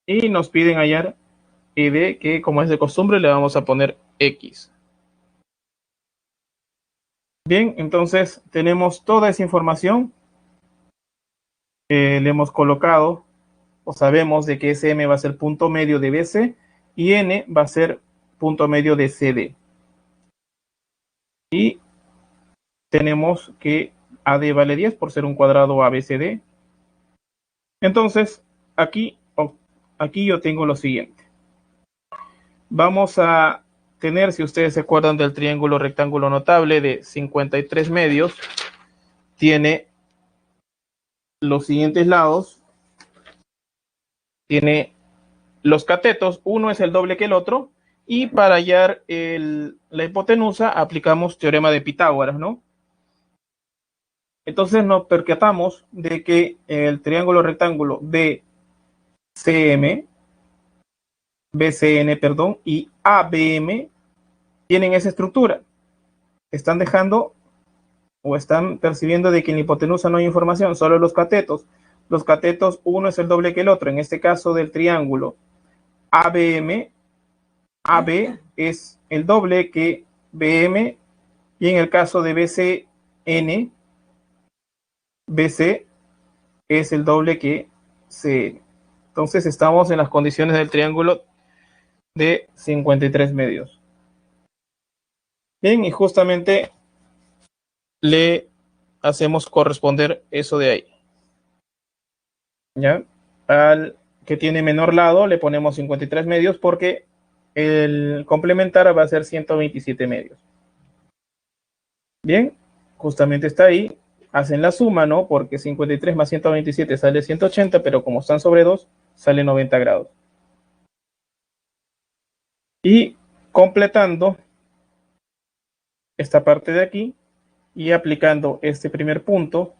y nos piden hallar ED, que como es de costumbre le vamos a poner X. Bien, entonces tenemos toda esa información. Le hemos colocado, o sabemos de que SM va a ser punto medio de BC y N va a ser punto medio de CD. Y tenemos que AD vale 10 por ser un cuadrado ABCD. Entonces, aquí yo tengo lo siguiente. Vamos a tener, si ustedes se acuerdan del triángulo rectángulo notable de 53 medios, tiene los siguientes lados. Tiene los catetos, uno es el doble que el otro, y para hallar la hipotenusa aplicamos teorema de Pitágoras, ¿no? Entonces nos percatamos de que el triángulo rectángulo BCN, perdón, y ABM tienen esa estructura. Están dejando o están percibiendo de que en la hipotenusa no hay información, solo los catetos. Los catetos, uno es el doble que el otro. En este caso del triángulo ABM, AB es el doble que BM, y en el caso de BCN, BC es el doble que CN. Entonces estamos en las condiciones del triángulo de 53 medios. Bien, y justamente le hacemos corresponder eso de ahí. ¿Ya? Al que tiene menor lado le ponemos 53 medios porque el complementar va a ser 127 medios. Bien, justamente está ahí. Hacen la suma, ¿no? Porque 53 más 127 sale 180, pero como están sobre 2, sale 90 grados. Y completando esta parte de aquí y aplicando este primer punto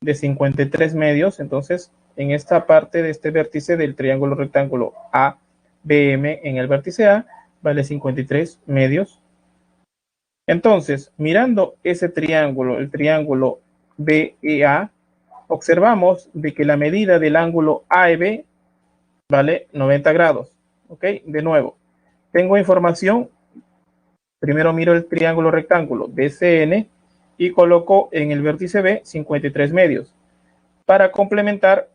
de 53 medios, entonces en esta parte de este vértice del triángulo rectángulo ABM en el vértice A vale 53 medios. Entonces, mirando ese triángulo, el triángulo BEA, observamos de que la medida del ángulo AEB vale 90 grados. ¿Ok? De nuevo, tengo información. Primero miro el triángulo rectángulo BCN y coloco en el vértice B 53 medios. Para complementar,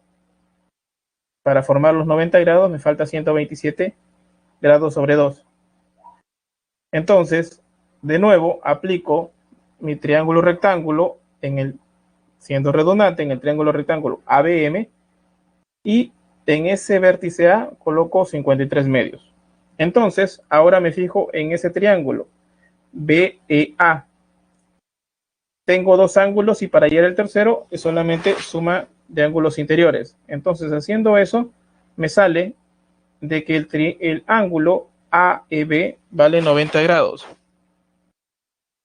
para formar los 90 grados, me falta 127 grados sobre 2. Entonces, de nuevo, aplico mi triángulo rectángulo siendo redundante en el triángulo rectángulo ABM, y en ese vértice A coloco 53 medios. Entonces, ahora me fijo en ese triángulo BEA. Tengo dos ángulos y para hallar el tercero es solamente suma de ángulos interiores. Entonces, haciendo eso, me sale de que el ángulo AEB vale 90 grados.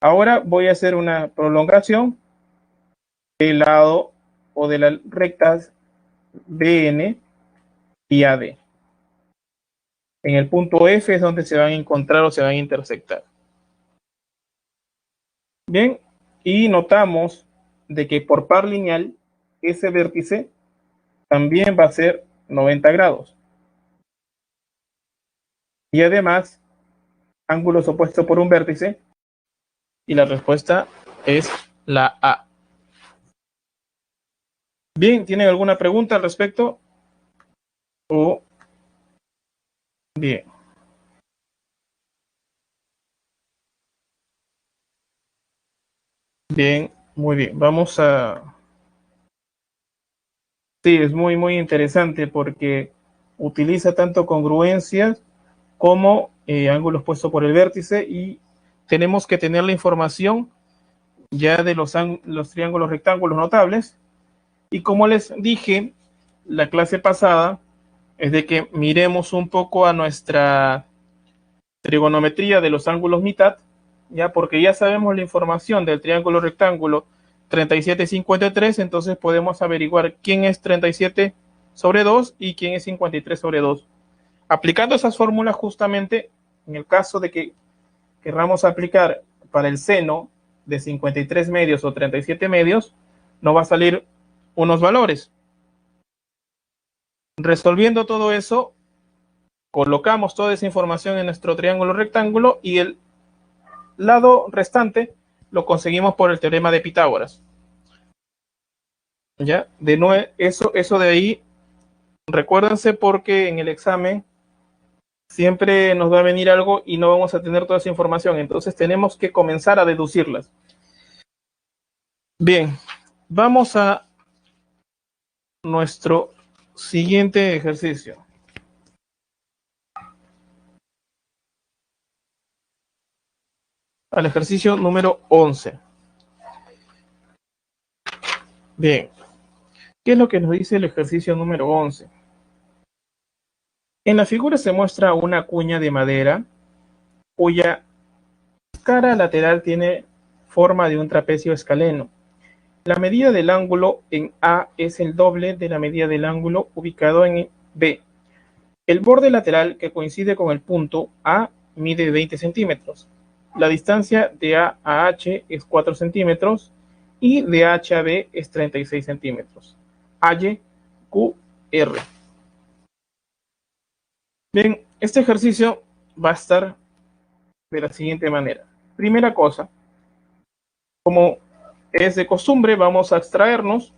Ahora voy a hacer una prolongación del lado o de las rectas BN y AD. En el punto F es donde se van a encontrar o se van a intersectar. Bien, y notamos de que por par lineal ese vértice también va a ser 90 grados. Y además, ángulos opuestos por un vértice, y la respuesta es la A. Bien, ¿tienen alguna pregunta al respecto? O bien. Bien, muy bien. Vamos a... Sí, es muy, muy interesante porque utiliza tanto congruencias como ángulos puestos por el vértice, y tenemos que tener la información ya de los triángulos rectángulos notables. Y como les dije la clase pasada, es de que miremos un poco a nuestra trigonometría de los ángulos mitad, ya, porque ya sabemos la información del triángulo rectángulo 37-53, entonces podemos averiguar quién es 37 sobre 2 y quién es 53 sobre 2. Aplicando esas fórmulas, justamente en el caso de que querramos aplicar para el seno de 53 medios o 37 medios, nos va a salir unos valores. Resolviendo todo eso, colocamos toda esa información en nuestro triángulo rectángulo y el lado restante lo conseguimos por el teorema de Pitágoras. ¿Ya? De nuevo, eso de ahí, recuérdense porque en el examen siempre nos va a venir algo y no vamos a tener toda esa información. Entonces tenemos que comenzar a deducirlas. Bien, vamos a nuestro siguiente ejercicio. Al ejercicio número 11. Bien, ¿qué es lo que nos dice el ejercicio número 11? En la figura se muestra una cuña de madera cuya cara lateral tiene forma de un trapecio escaleno. La medida del ángulo en A es el doble de la medida del ángulo ubicado en B. El borde lateral que coincide con el punto A mide 20 centímetros. La distancia de A a H es 4 centímetros y de H a B es 36 centímetros. Halle QR. Bien, este ejercicio va a estar de la siguiente manera. Primera cosa, como es de costumbre, vamos a extraernos,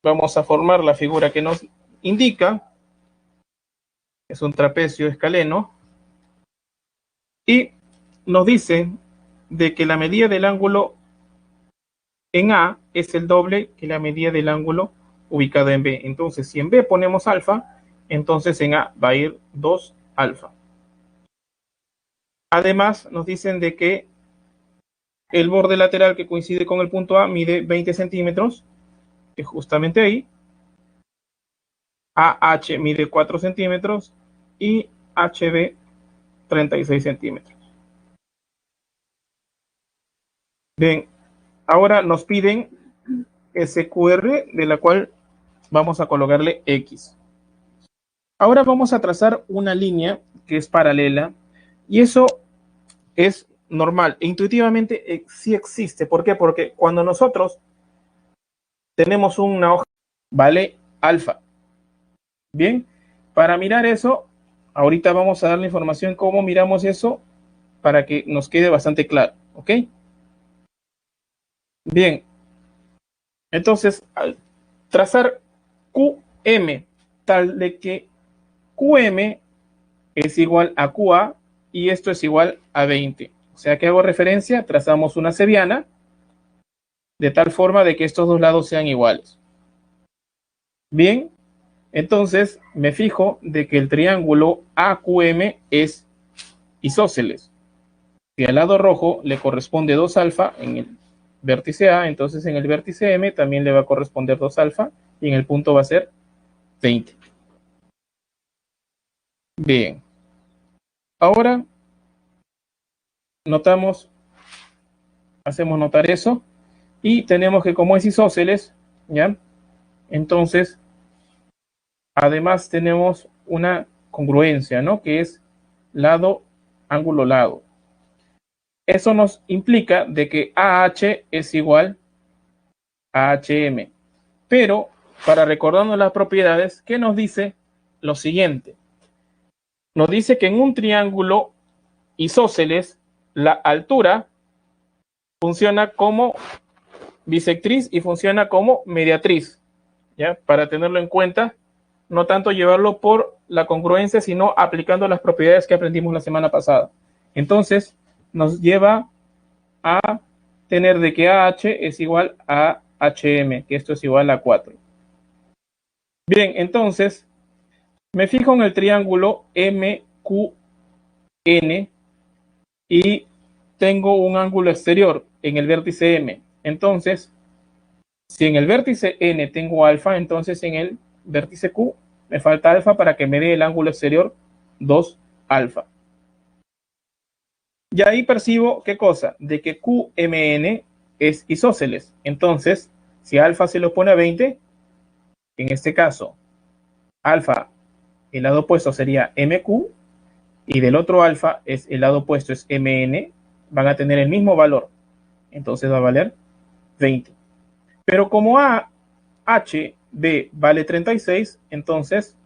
vamos a formar la figura que nos indica, es un trapecio escaleno, y nos dice de que la medida del ángulo en A es el doble que la medida del ángulo ubicado en B. Entonces, si en B ponemos alfa, entonces en A va a ir 2 alfa. Además, nos dicen de que el borde lateral que coincide con el punto A mide 20 centímetros, que justamente ahí. AH mide 4 centímetros y HB 36 centímetros. Bien, ahora nos piden SQR, de la cual vamos a colocarle X. Ahora vamos a trazar una línea que es paralela y eso es normal. Intuitivamente sí existe. ¿Por qué? Porque cuando nosotros tenemos una hoja, vale alfa. Bien, para mirar eso, ahorita vamos a dar la información cómo miramos eso para que nos quede bastante claro. ¿Ok? Bien, entonces al trazar QM tal de que QM es igual a QA y esto es igual a 20. O sea que hago referencia, trazamos una cebiana de tal forma de que estos dos lados sean iguales. Bien, entonces me fijo de que el triángulo AQM es isósceles. Si al lado rojo le corresponde 2 alfa en el vértice A, entonces en el vértice M también le va a corresponder 2 alfa y en el punto va a ser 20. Bien, ahora notamos, hacemos notar eso y tenemos que como es isósceles, ¿ya? Entonces, además tenemos una congruencia, ¿no? Que es lado, ángulo, lado. Eso nos implica de que AH es igual a HM. Pero, para recordarnos las propiedades, ¿qué nos dice? Lo siguiente. Nos dice que en un triángulo isósceles, la altura funciona como bisectriz y funciona como mediatriz. ¿Ya? Para tenerlo en cuenta, no tanto llevarlo por la congruencia, sino aplicando las propiedades que aprendimos la semana pasada. Entonces, nos lleva a tener de que AH es igual a HM, que esto es igual a 4. Bien, entonces, me fijo en el triángulo MQN y tengo un ángulo exterior en el vértice M. Entonces, si en el vértice N tengo alfa, entonces en el vértice Q me falta alfa para que me dé el ángulo exterior 2 alfa. Y ahí percibo, ¿qué cosa? De que QMN es isósceles. Entonces, si alfa se lo pone a 20, en este caso, alfa, el lado opuesto sería MQ, y del otro alfa, es el lado opuesto es MN, van a tener el mismo valor. Entonces va a valer 20. Pero como HB vale 36, entonces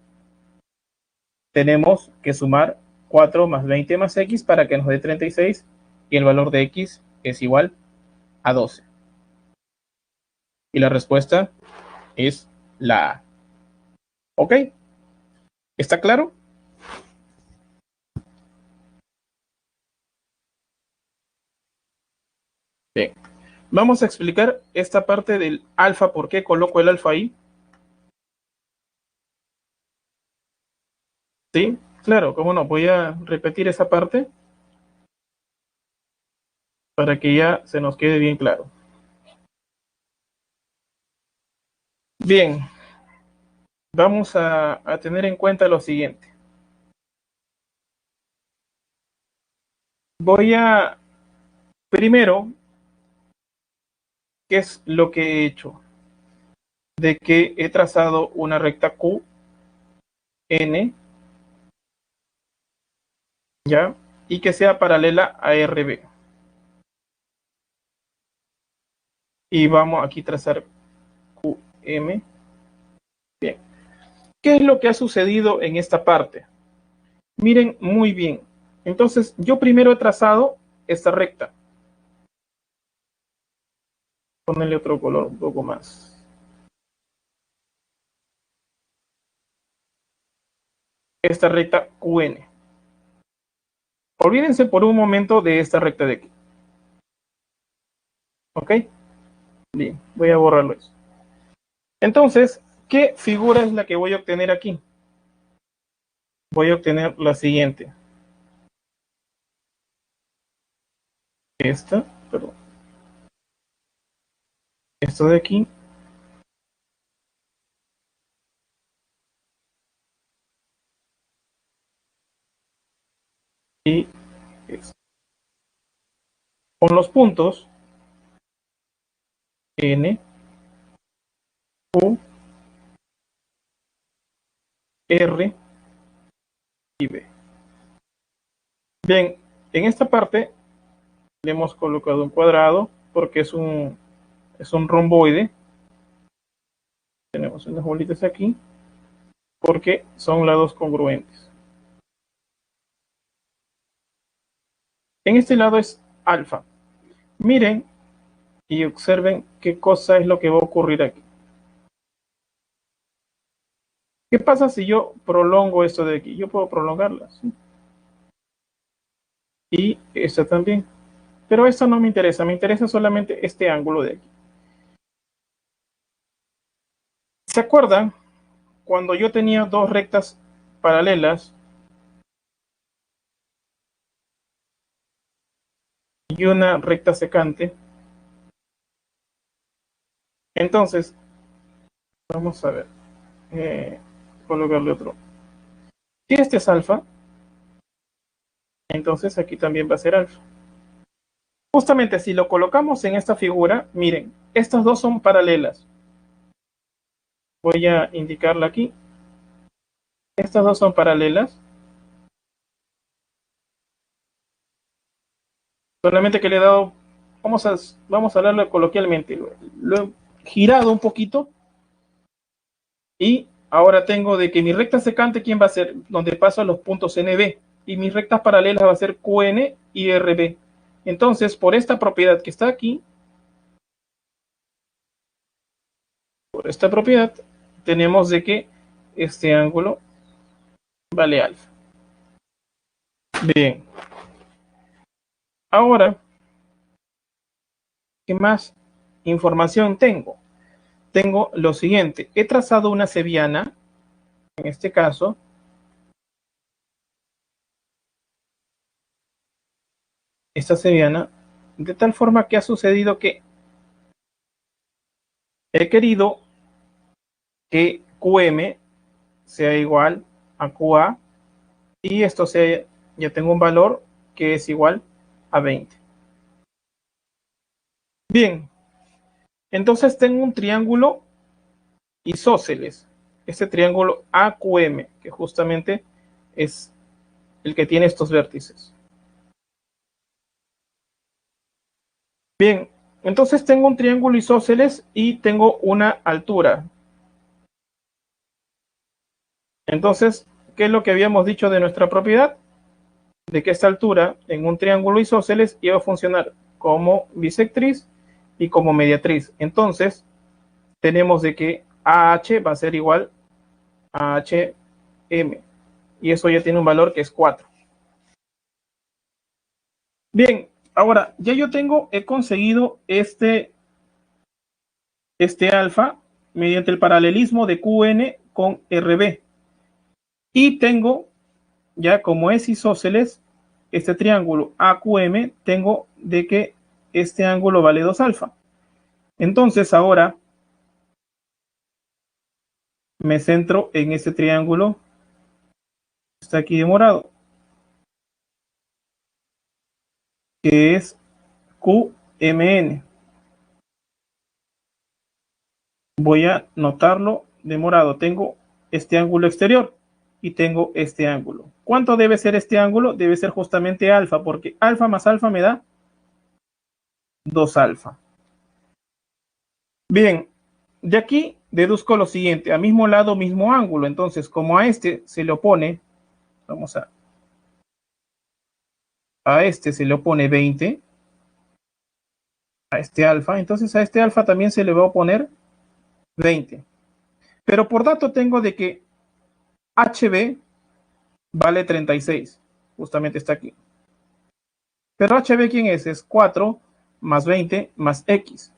tenemos que sumar 4 más 20 más x para que nos dé 36 y el valor de x es igual a 12. Y la respuesta es la A. ¿Ok? ¿Está claro? Bien. Vamos a explicar esta parte del alfa. ¿Por qué coloco el alfa ahí? Sí, claro, cómo no. Voy a repetir esa parte para que ya se nos quede bien claro. Bien, vamos a tener en cuenta lo siguiente. Voy a, primero, ¿qué es lo que he hecho? De que he trazado una recta QN, ¿ya? Y que sea paralela a RB. Y vamos aquí a trazar QM. Bien. ¿Qué es lo que ha sucedido en esta parte? Miren muy bien. Entonces, yo primero he trazado esta recta. Ponerle otro color un poco más. Esta recta QN. Olvídense por un momento de esta recta de aquí. ¿Ok? Bien, voy a borrarlo eso. Entonces, ¿qué figura es la que voy a obtener aquí? Voy a obtener la siguiente. Esta, perdón. Esto de aquí. Y esto. Con los puntos N, Q, R y B. Bien, en esta parte le hemos colocado un cuadrado porque es un romboide. Tenemos unas bolitas aquí porque son lados congruentes. En este lado es alfa. Miren y observen qué cosa es lo que va a ocurrir aquí. ¿Qué pasa si yo prolongo esto de aquí? Yo puedo prolongarla, ¿sí? Y esta también. Pero esto no me interesa solamente este ángulo de aquí. ¿Se acuerdan cuando yo tenía dos rectas paralelas y una recta secante? Entonces, vamos a ver, colocarle otro. Si este es alfa, entonces aquí también va a ser alfa. Justamente si lo colocamos en esta figura, miren, estas dos son paralelas. Voy a indicarla aquí. Estas dos son paralelas. Solamente que le he dado, vamos a hablarlo coloquialmente, lo he girado un poquito y ahora tengo de que mi recta secante, ¿quién va a ser? Donde paso a los puntos NB, y mis rectas paralelas va a ser QN y RB. Entonces, por esta propiedad que está aquí, por esta propiedad, tenemos de que este ángulo vale alfa. Bien. Ahora, ¿qué más información tengo? Tengo lo siguiente. He trazado una cebiana, en este caso, esta cebiana, de tal forma que ha sucedido que he querido que QM sea igual a QA y esto sea, ya tengo un valor que es igual a 20. Bien, entonces tengo un triángulo isósceles, este triángulo AQM, que justamente es el que tiene estos vértices. Bien, entonces tengo un triángulo isósceles y tengo una altura. Entonces, ¿qué es lo que habíamos dicho de nuestra propiedad? De que esta altura en un triángulo isósceles iba a funcionar como bisectriz y como mediatriz. Entonces, tenemos de que AH va a ser igual a HM. Y eso ya tiene un valor que es 4. Bien, ahora ya yo he conseguido este alfa mediante el paralelismo de QN con RB. Y tengo, ya como es isósceles, este triángulo AQM, tengo de que este ángulo vale 2 alfa. Entonces ahora me centro en este triángulo que está aquí de morado, que es QMN. Voy a notarlo de morado. Tengo este ángulo exterior y tengo este ángulo. ¿Cuánto debe ser este ángulo? Debe ser justamente alfa, porque alfa más alfa me da 2 alfa. Bien, de aquí deduzco lo siguiente, a mismo lado, mismo ángulo. Entonces, como a este se le opone, vamos a este se le opone 20, a este alfa, entonces a este alfa también se le va a oponer 20. Pero por dato tengo de que HB vale 36, justamente está aquí. Pero HB, ¿quién es? Es 4 más 20 más X,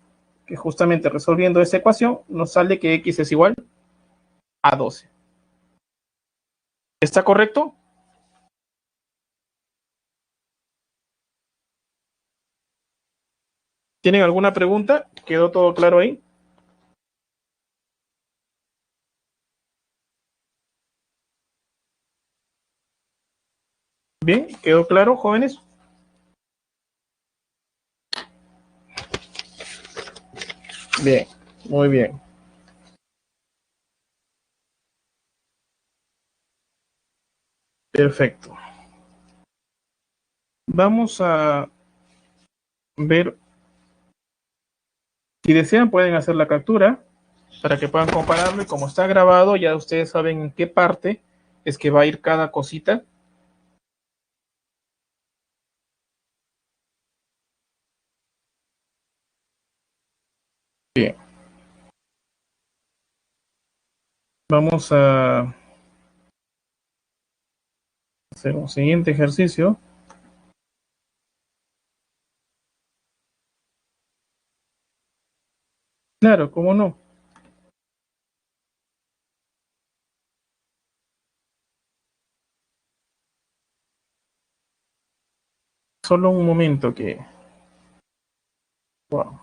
que justamente resolviendo esta ecuación nos sale que X es igual a 12. ¿Está correcto? ¿Tienen alguna pregunta? ¿Quedó todo claro ahí? Bien, ¿quedó claro, jóvenes? Bien, muy bien. Perfecto. Vamos a ver, si desean pueden hacer la captura para que puedan compararlo y como está grabado ya ustedes saben en qué parte es que va a ir cada cosita. Bien, vamos a hacer un siguiente ejercicio. Claro, cómo no. Solo un momento que... Wow.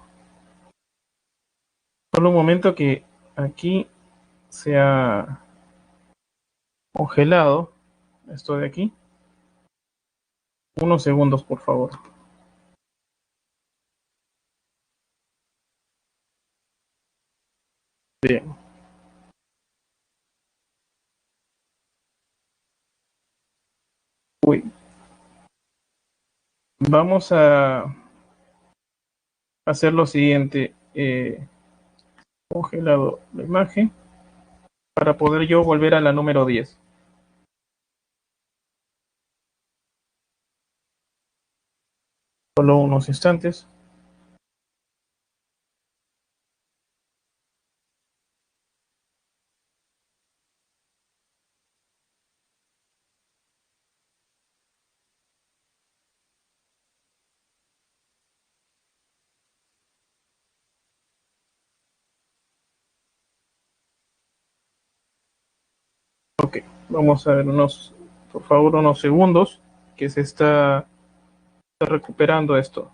Solo un momento que aquí se ha congelado esto de aquí. Unos segundos, por favor. Bien. Uy. Vamos a hacer lo siguiente. Congelado la imagen para poder yo volver a la número 10. Solo unos instantes. Ok, vamos a ver por favor, unos segundos que está recuperando esto.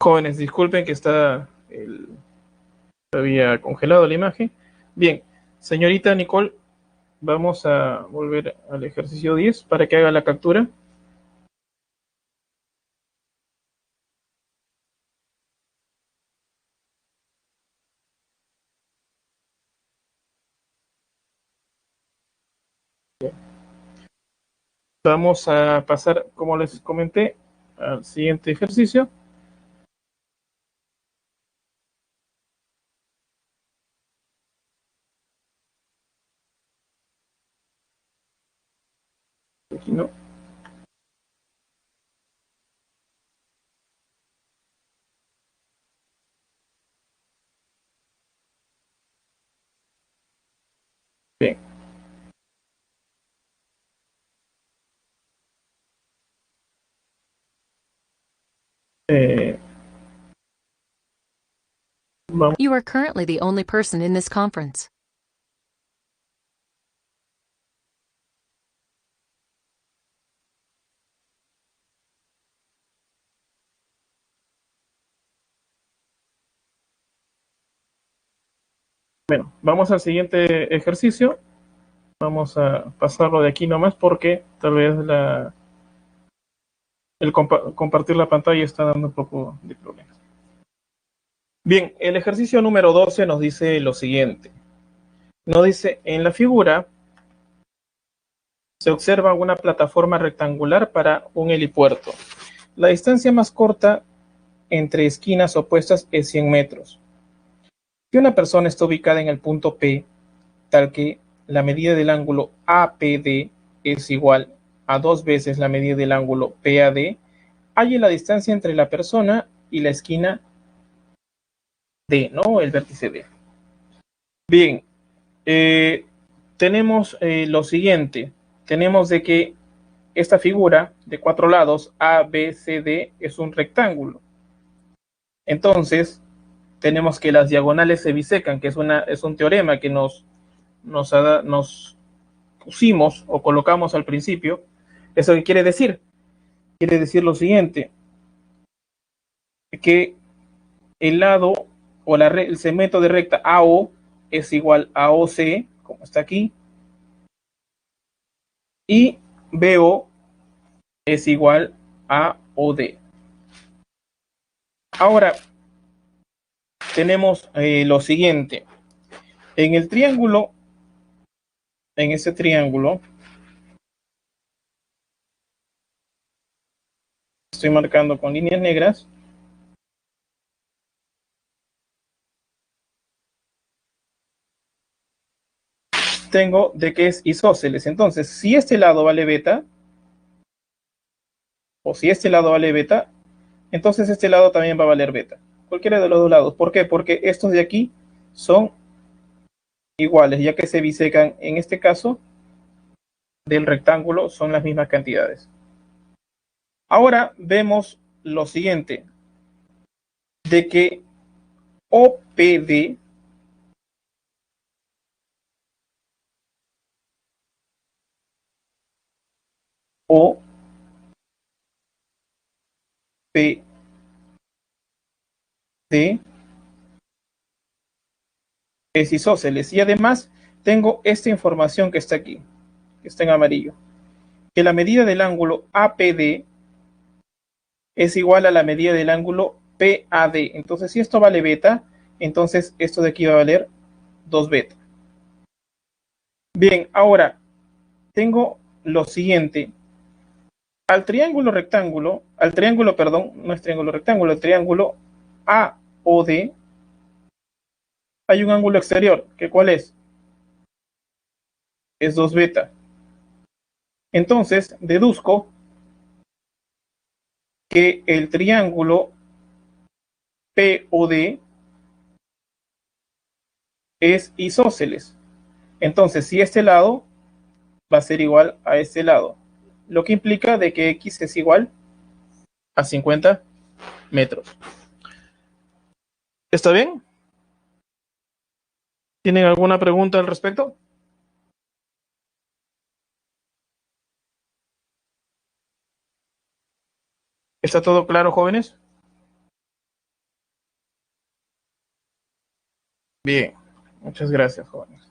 Jóvenes, disculpen que había congelado la imagen. Bien, señorita Nicole, vamos a volver al ejercicio 10 para que haga la captura. Vamos a pasar, como les comenté, al siguiente ejercicio. Aquí no. Bien. Eh, vamos. You are currently the only person in this conference. Bueno, vamos al siguiente ejercicio. Vamos a pasarlo de aquí nomás porque tal vez el compartir la pantalla está dando un poco de problemas. Bien, el ejercicio número 12 nos dice lo siguiente. Nos dice, en la figura se observa una plataforma rectangular para un helipuerto. La distancia más corta entre esquinas opuestas es 100 metros. Si una persona está ubicada en el punto P, tal que la medida del ángulo APD es igual a 2 veces la medida del ángulo PAD, halle la distancia entre la persona y la esquina D, ¿no? El vértice D. Bien, tenemos lo siguiente. Tenemos de que esta figura de 4 lados, A, B, C, D, es un rectángulo. Entonces, tenemos que las diagonales se bisecan, que es un teorema que nos pusimos o colocamos al principio. ¿Eso qué quiere decir? Quiere decir lo siguiente, que el lado o el segmento de recta AO es igual a OC, como está aquí, y BO es igual a OD. Ahora, tenemos lo siguiente. En el triángulo, en ese triángulo, estoy marcando con líneas negras, tengo de que es isósceles. Entonces, si este lado vale beta, o si este lado vale beta, entonces este lado también va a valer beta. Cualquiera de los dos lados. ¿Por qué? Porque estos de aquí son iguales, ya que se bisecan en este caso del rectángulo, son las mismas cantidades. Ahora vemos lo siguiente, de que OPD o PD es isósceles. Y además tengo esta información que está aquí, que está en amarillo, que la medida del ángulo APD es igual a la medida del ángulo PAD. Entonces, si esto vale beta, entonces esto de aquí va a valer 2 beta. Bien, ahora tengo lo siguiente. Al triángulo, perdón, no es triángulo rectángulo, el triángulo AOD, hay un ángulo exterior, que ¿cuál es? Es 2 beta. Entonces, deduzco que el triángulo POD es isósceles. Entonces, si este lado va a ser igual a este lado, lo que implica de que X es igual a 50 metros. ¿Está bien? ¿Tienen alguna pregunta al respecto? ¿Está todo claro, jóvenes? Bien, muchas gracias, jóvenes.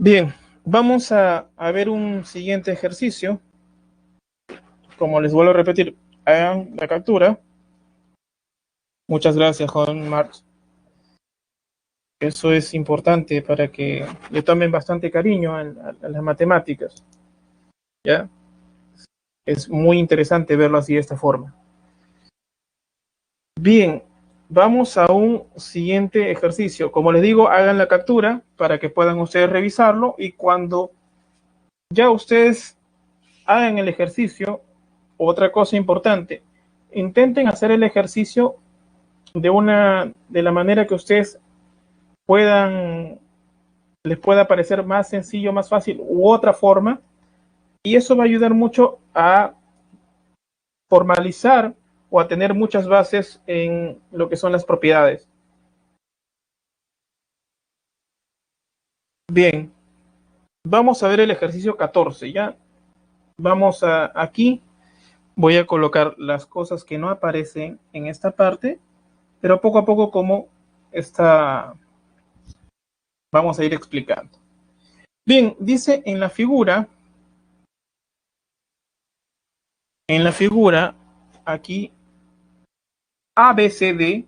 Bien, vamos a ver un siguiente ejercicio. Como les vuelvo a repetir, hagan la captura. Muchas gracias, Juan Marx. Eso es importante para que le tomen bastante cariño a las matemáticas. ¿Ya? Es muy interesante verlo así de esta forma. Bien, vamos a un siguiente ejercicio. Como les digo, hagan la captura para que puedan ustedes revisarlo y cuando ya ustedes hagan el ejercicio, otra cosa importante, intenten hacer el ejercicio de la manera que ustedes puedan, les pueda parecer más sencillo, más fácil u otra forma, y eso va a ayudar mucho a formalizar o a tener muchas bases en lo que son las propiedades. Bien, vamos a ver el ejercicio 14, ¿ya? Vamos a aquí, voy a colocar las cosas que no aparecen en esta parte, pero poco a poco como está, vamos a ir explicando. Bien, dice en la figura, aquí ABCD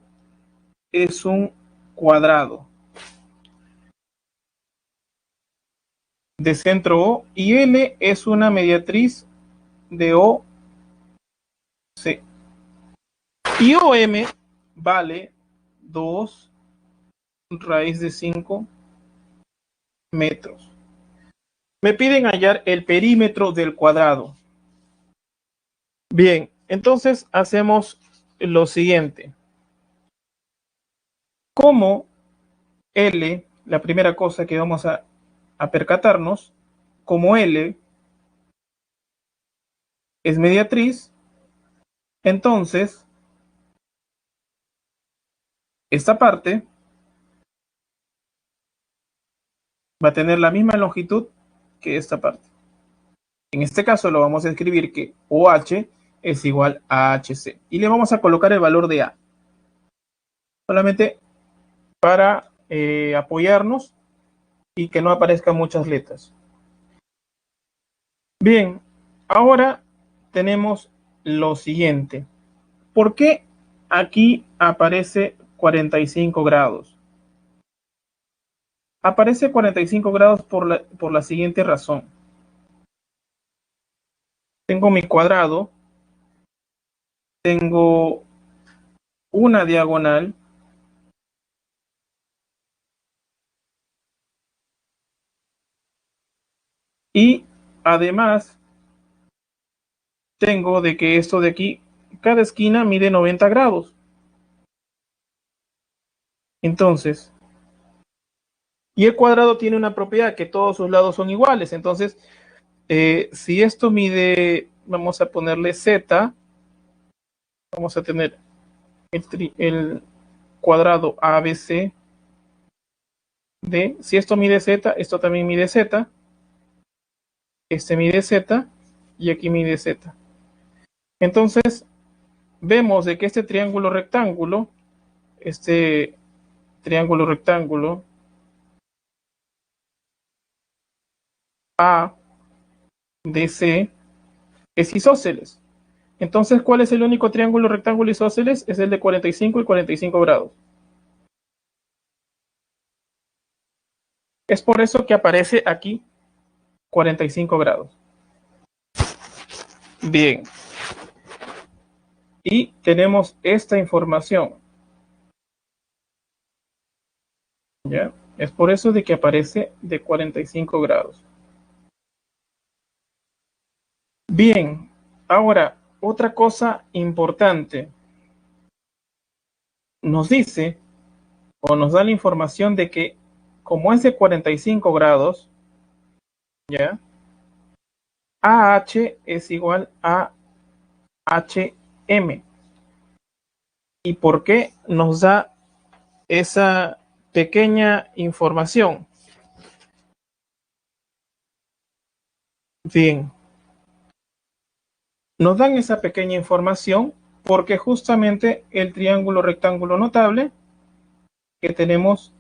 es un cuadrado de centro O y L es una mediatriz de OC. Y OM vale 2 raíz de 5 metros. Me piden hallar el perímetro del cuadrado. Bien, entonces hacemos lo siguiente. Como L, la primera cosa que vamos a percatarnos, como L es mediatriz, entonces esta parte va a tener la misma longitud que esta parte. En este caso lo vamos a escribir que OH es igual a HC. Y le vamos a colocar el valor de A. Solamente para apoyarnos y que no aparezcan muchas letras. Bien, ahora tenemos lo siguiente. ¿Por qué aquí aparece 45 grados? Aparece 45 grados por la siguiente razón. Tengo mi cuadrado, tengo una diagonal y además tengo de que esto de aquí, cada esquina mide 90 grados. Entonces, y el cuadrado tiene una propiedad que todos sus lados son iguales. Entonces, si esto mide, vamos a ponerle Z, vamos a tener el cuadrado ABC de, si esto mide Z, esto también mide Z, este mide Z y aquí mide Z. Entonces, vemos de que este triángulo rectángulo ADC es isósceles. Entonces, ¿cuál es el único triángulo rectángulo isósceles? Es el de 45 y 45 grados. Es por eso que aparece aquí 45 grados. Bien. Y tenemos esta información. ¿Ya? Es por eso de que aparece de 45 grados. Bien. Ahora, otra cosa importante. Nos dice o nos da la información de que como es de 45 grados, ¿ya? AH es igual a HM. ¿Y por qué nos da esa pequeña información? Bien, nos dan esa pequeña información porque justamente el triángulo rectángulo notable que tenemos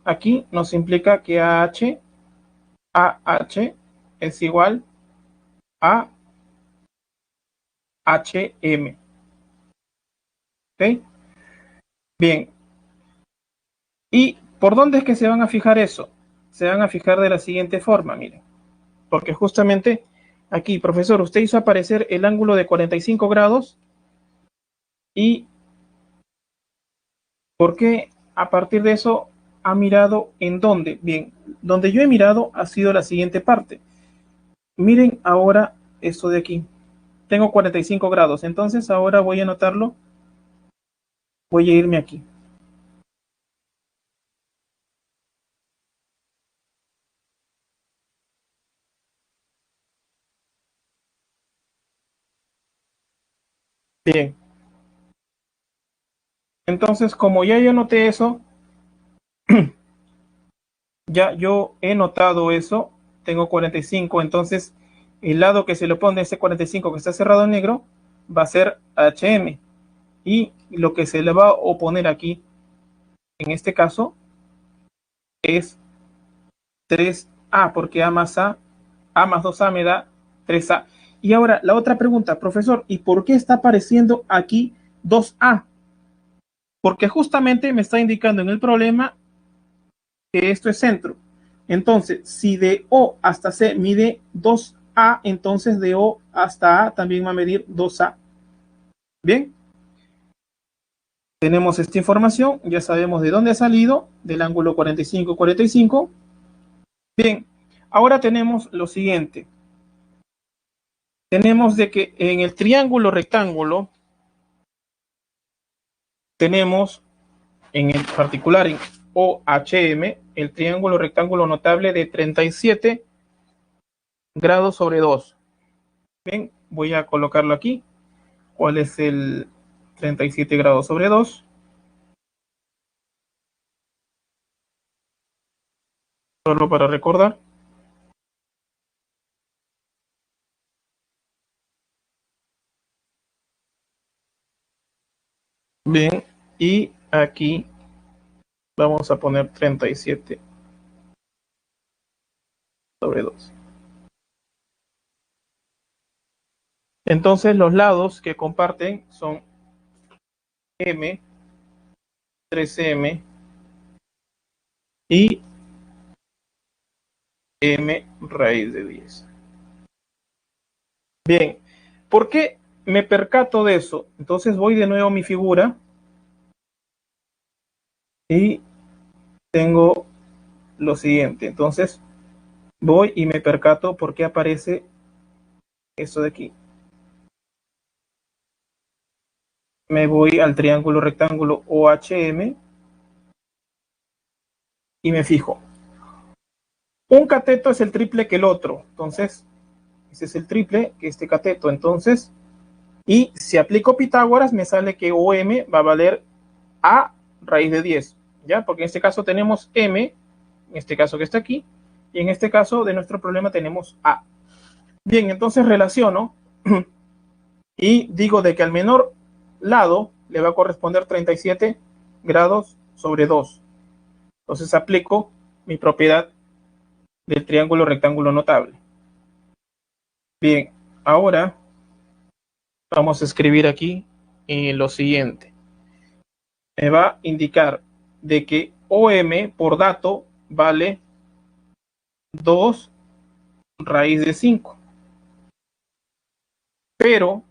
aquí nos implica que AH es igual a HM. ¿Ok? Bien. ¿Y por dónde es que se van a fijar eso? Se van a fijar de la siguiente forma, miren. Porque justamente aquí, profesor, usted hizo aparecer el ángulo de 45 grados y ¿por qué a partir de eso ha mirado en dónde? Bien, donde yo he mirado ha sido la siguiente parte. Miren ahora esto de aquí. Tengo 45 grados, entonces ahora voy a anotarlo. Voy a irme aquí. Bien, entonces como ya yo noté eso, ya yo he notado eso, tengo 45, entonces el lado que se le pone ese 45 que está cerrado en negro va a ser HM y lo que se le va a oponer aquí en este caso es 3A porque A más 2A me da 3A. Y ahora la otra pregunta, profesor, ¿y por qué está apareciendo aquí 2A? Porque justamente me está indicando en el problema que esto es centro. Entonces, si de O hasta C mide 2A, entonces de O hasta A también va a medir 2A. Bien, tenemos esta información, ya sabemos de dónde ha salido, del ángulo 45-45. Bien, ahora tenemos lo siguiente. Tenemos de que en el triángulo rectángulo tenemos en el particular en OHM el triángulo rectángulo notable de 37 grados sobre 2. Bien, voy a colocarlo aquí. ¿Cuál es el 37 grados sobre 2? Solo para recordar. Bien, y aquí vamos a poner 37 sobre 2. Entonces los lados que comparten son M, 3M y M raíz de 10. Bien, ¿por qué me percato de eso? Entonces voy de nuevo a mi figura y tengo lo siguiente. Entonces voy y me percato por qué aparece esto de aquí. Me voy al triángulo rectángulo OHM y me fijo. Un cateto es el triple que el otro. Entonces, ese es el triple que este cateto. Entonces, y si aplico Pitágoras, me sale que OM va a valer A raíz de 10. ¿Ya? Porque en este caso tenemos M, en este caso que está aquí, y en este caso de nuestro problema tenemos A. Bien, entonces relaciono y digo de que al menor lado le va a corresponder 37 grados sobre 2. Entonces aplico mi propiedad del triángulo rectángulo notable. Bien, ahora vamos a escribir aquí lo siguiente. Me va a indicar de que OM por dato vale 2 raíz de 5. Pero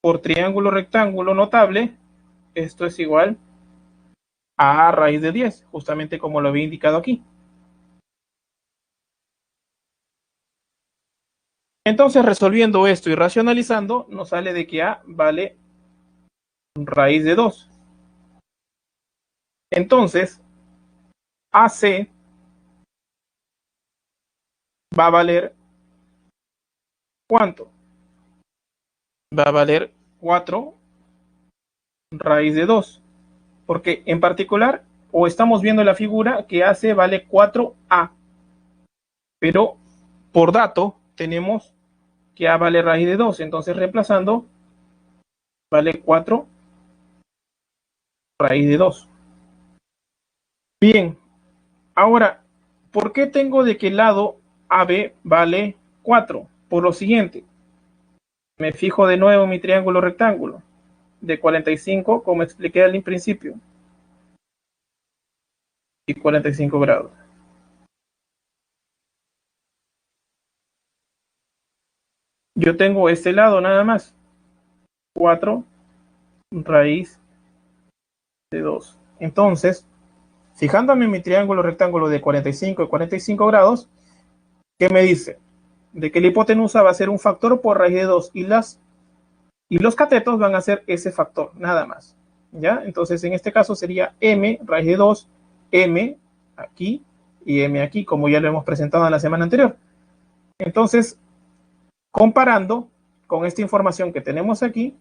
por triángulo rectángulo notable, esto es igual a raíz de 10, justamente como lo había indicado aquí. Entonces, resolviendo esto y racionalizando, nos sale de que A vale raíz de 2. Entonces, AC va a valer ¿cuánto? Va a valer 4 raíz de 2. Porque en particular, o estamos viendo la figura que AC vale 4A. Pero por dato tenemos que A vale raíz de 2. Entonces, reemplazando, vale 4 raíz de 2. Bien, ahora, ¿por qué tengo de que el lado AB vale 4? Por lo siguiente, me fijo de nuevo en mi triángulo rectángulo de 45, como expliqué al principio, y 45 grados. Yo tengo este lado nada más, 4 raíz de 2. Entonces, fijándome en mi triángulo rectángulo de 45 y 45 grados, ¿qué me dice? De que la hipotenusa va a ser un factor por raíz de 2 y los catetos van a ser ese factor, nada más. ¿Ya? Entonces, en este caso sería m raíz de 2, m aquí y m aquí, como ya lo hemos presentado en la semana anterior. Entonces, comparando con esta información que tenemos aquí,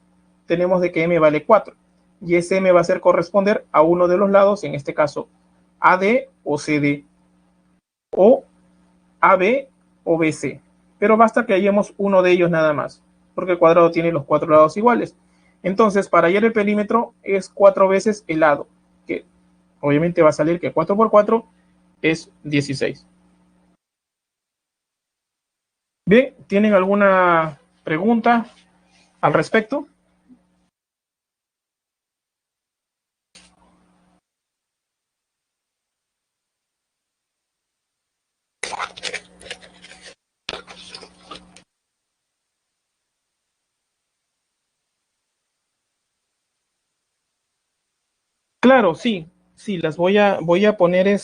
tenemos de que m vale 4 y ese m va a ser corresponder a uno de los lados, en este caso AD o CD, o AB o BC, pero basta que hallemos uno de ellos nada más, porque el cuadrado tiene los cuatro lados iguales. Entonces, para hallar el perímetro es 4 veces el lado, que obviamente va a salir que 4 por 4 es 16. Bien, ¿tienen alguna pregunta al respecto? Claro, sí, sí, las voy a poner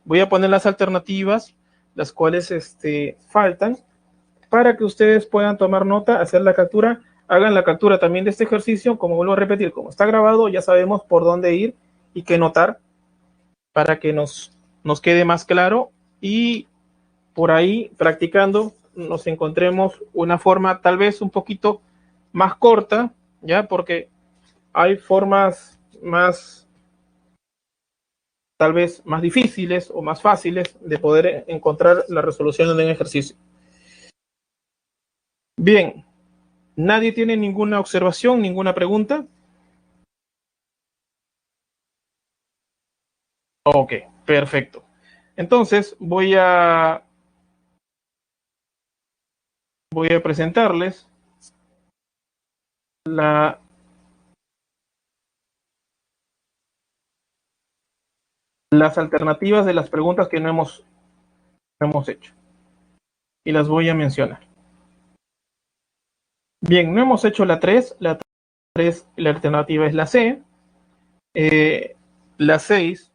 voy a poner las alternativas, las cuales faltan, para que ustedes puedan tomar nota, hacer la captura, hagan la captura también de este ejercicio, como vuelvo a repetir, como está grabado, ya sabemos por dónde ir y qué notar para que nos quede más claro y por ahí practicando nos encontremos una forma tal vez un poquito más corta, ya, porque hay formas más tal vez más difíciles o más fáciles de poder encontrar la resolución de un ejercicio. Bien, ¿nadie tiene ninguna observación, ninguna pregunta? Ok, perfecto. Entonces voy a presentarles la, las alternativas de las preguntas que no hemos hecho y las voy a mencionar. Bien, no hemos hecho la 3. La 3, la alternativa es la C. La 6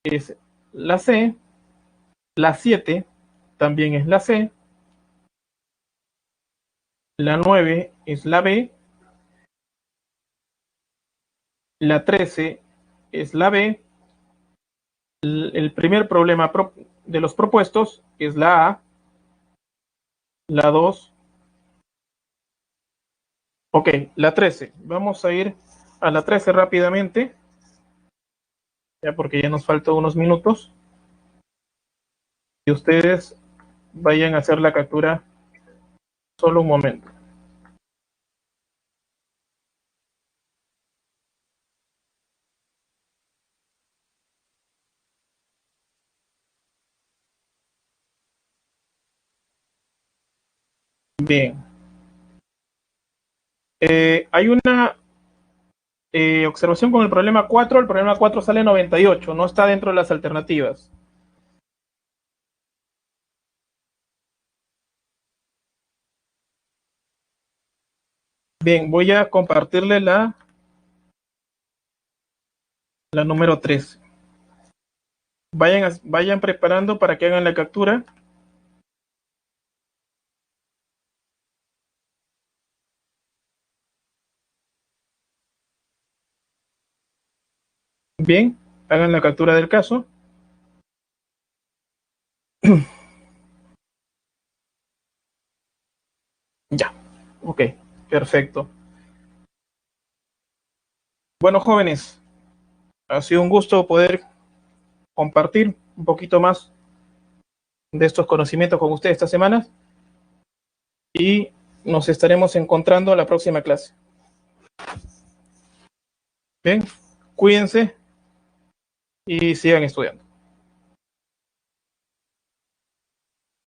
es la C. La 7 también es la C. La 9 es la B. La 13 es la B. El primer problema de los propuestos es la A. La 2. Ok, la 13. Vamos a ir a la 13 rápidamente, ya porque ya nos faltan unos minutos. Y ustedes vayan a hacer la captura solo un momento. Bien. Hay una observación con el problema 4. El problema 4 sale 98, no está dentro de las alternativas. Bien, voy a compartirle la número 13. Vayan preparando para que hagan la captura. Bien, hagan la captura del caso. Ya, ok, perfecto. Bueno, jóvenes, ha sido un gusto poder compartir un poquito más de estos conocimientos con ustedes esta semana y nos estaremos encontrando la próxima clase. Bien, cuídense y sigan estudiando.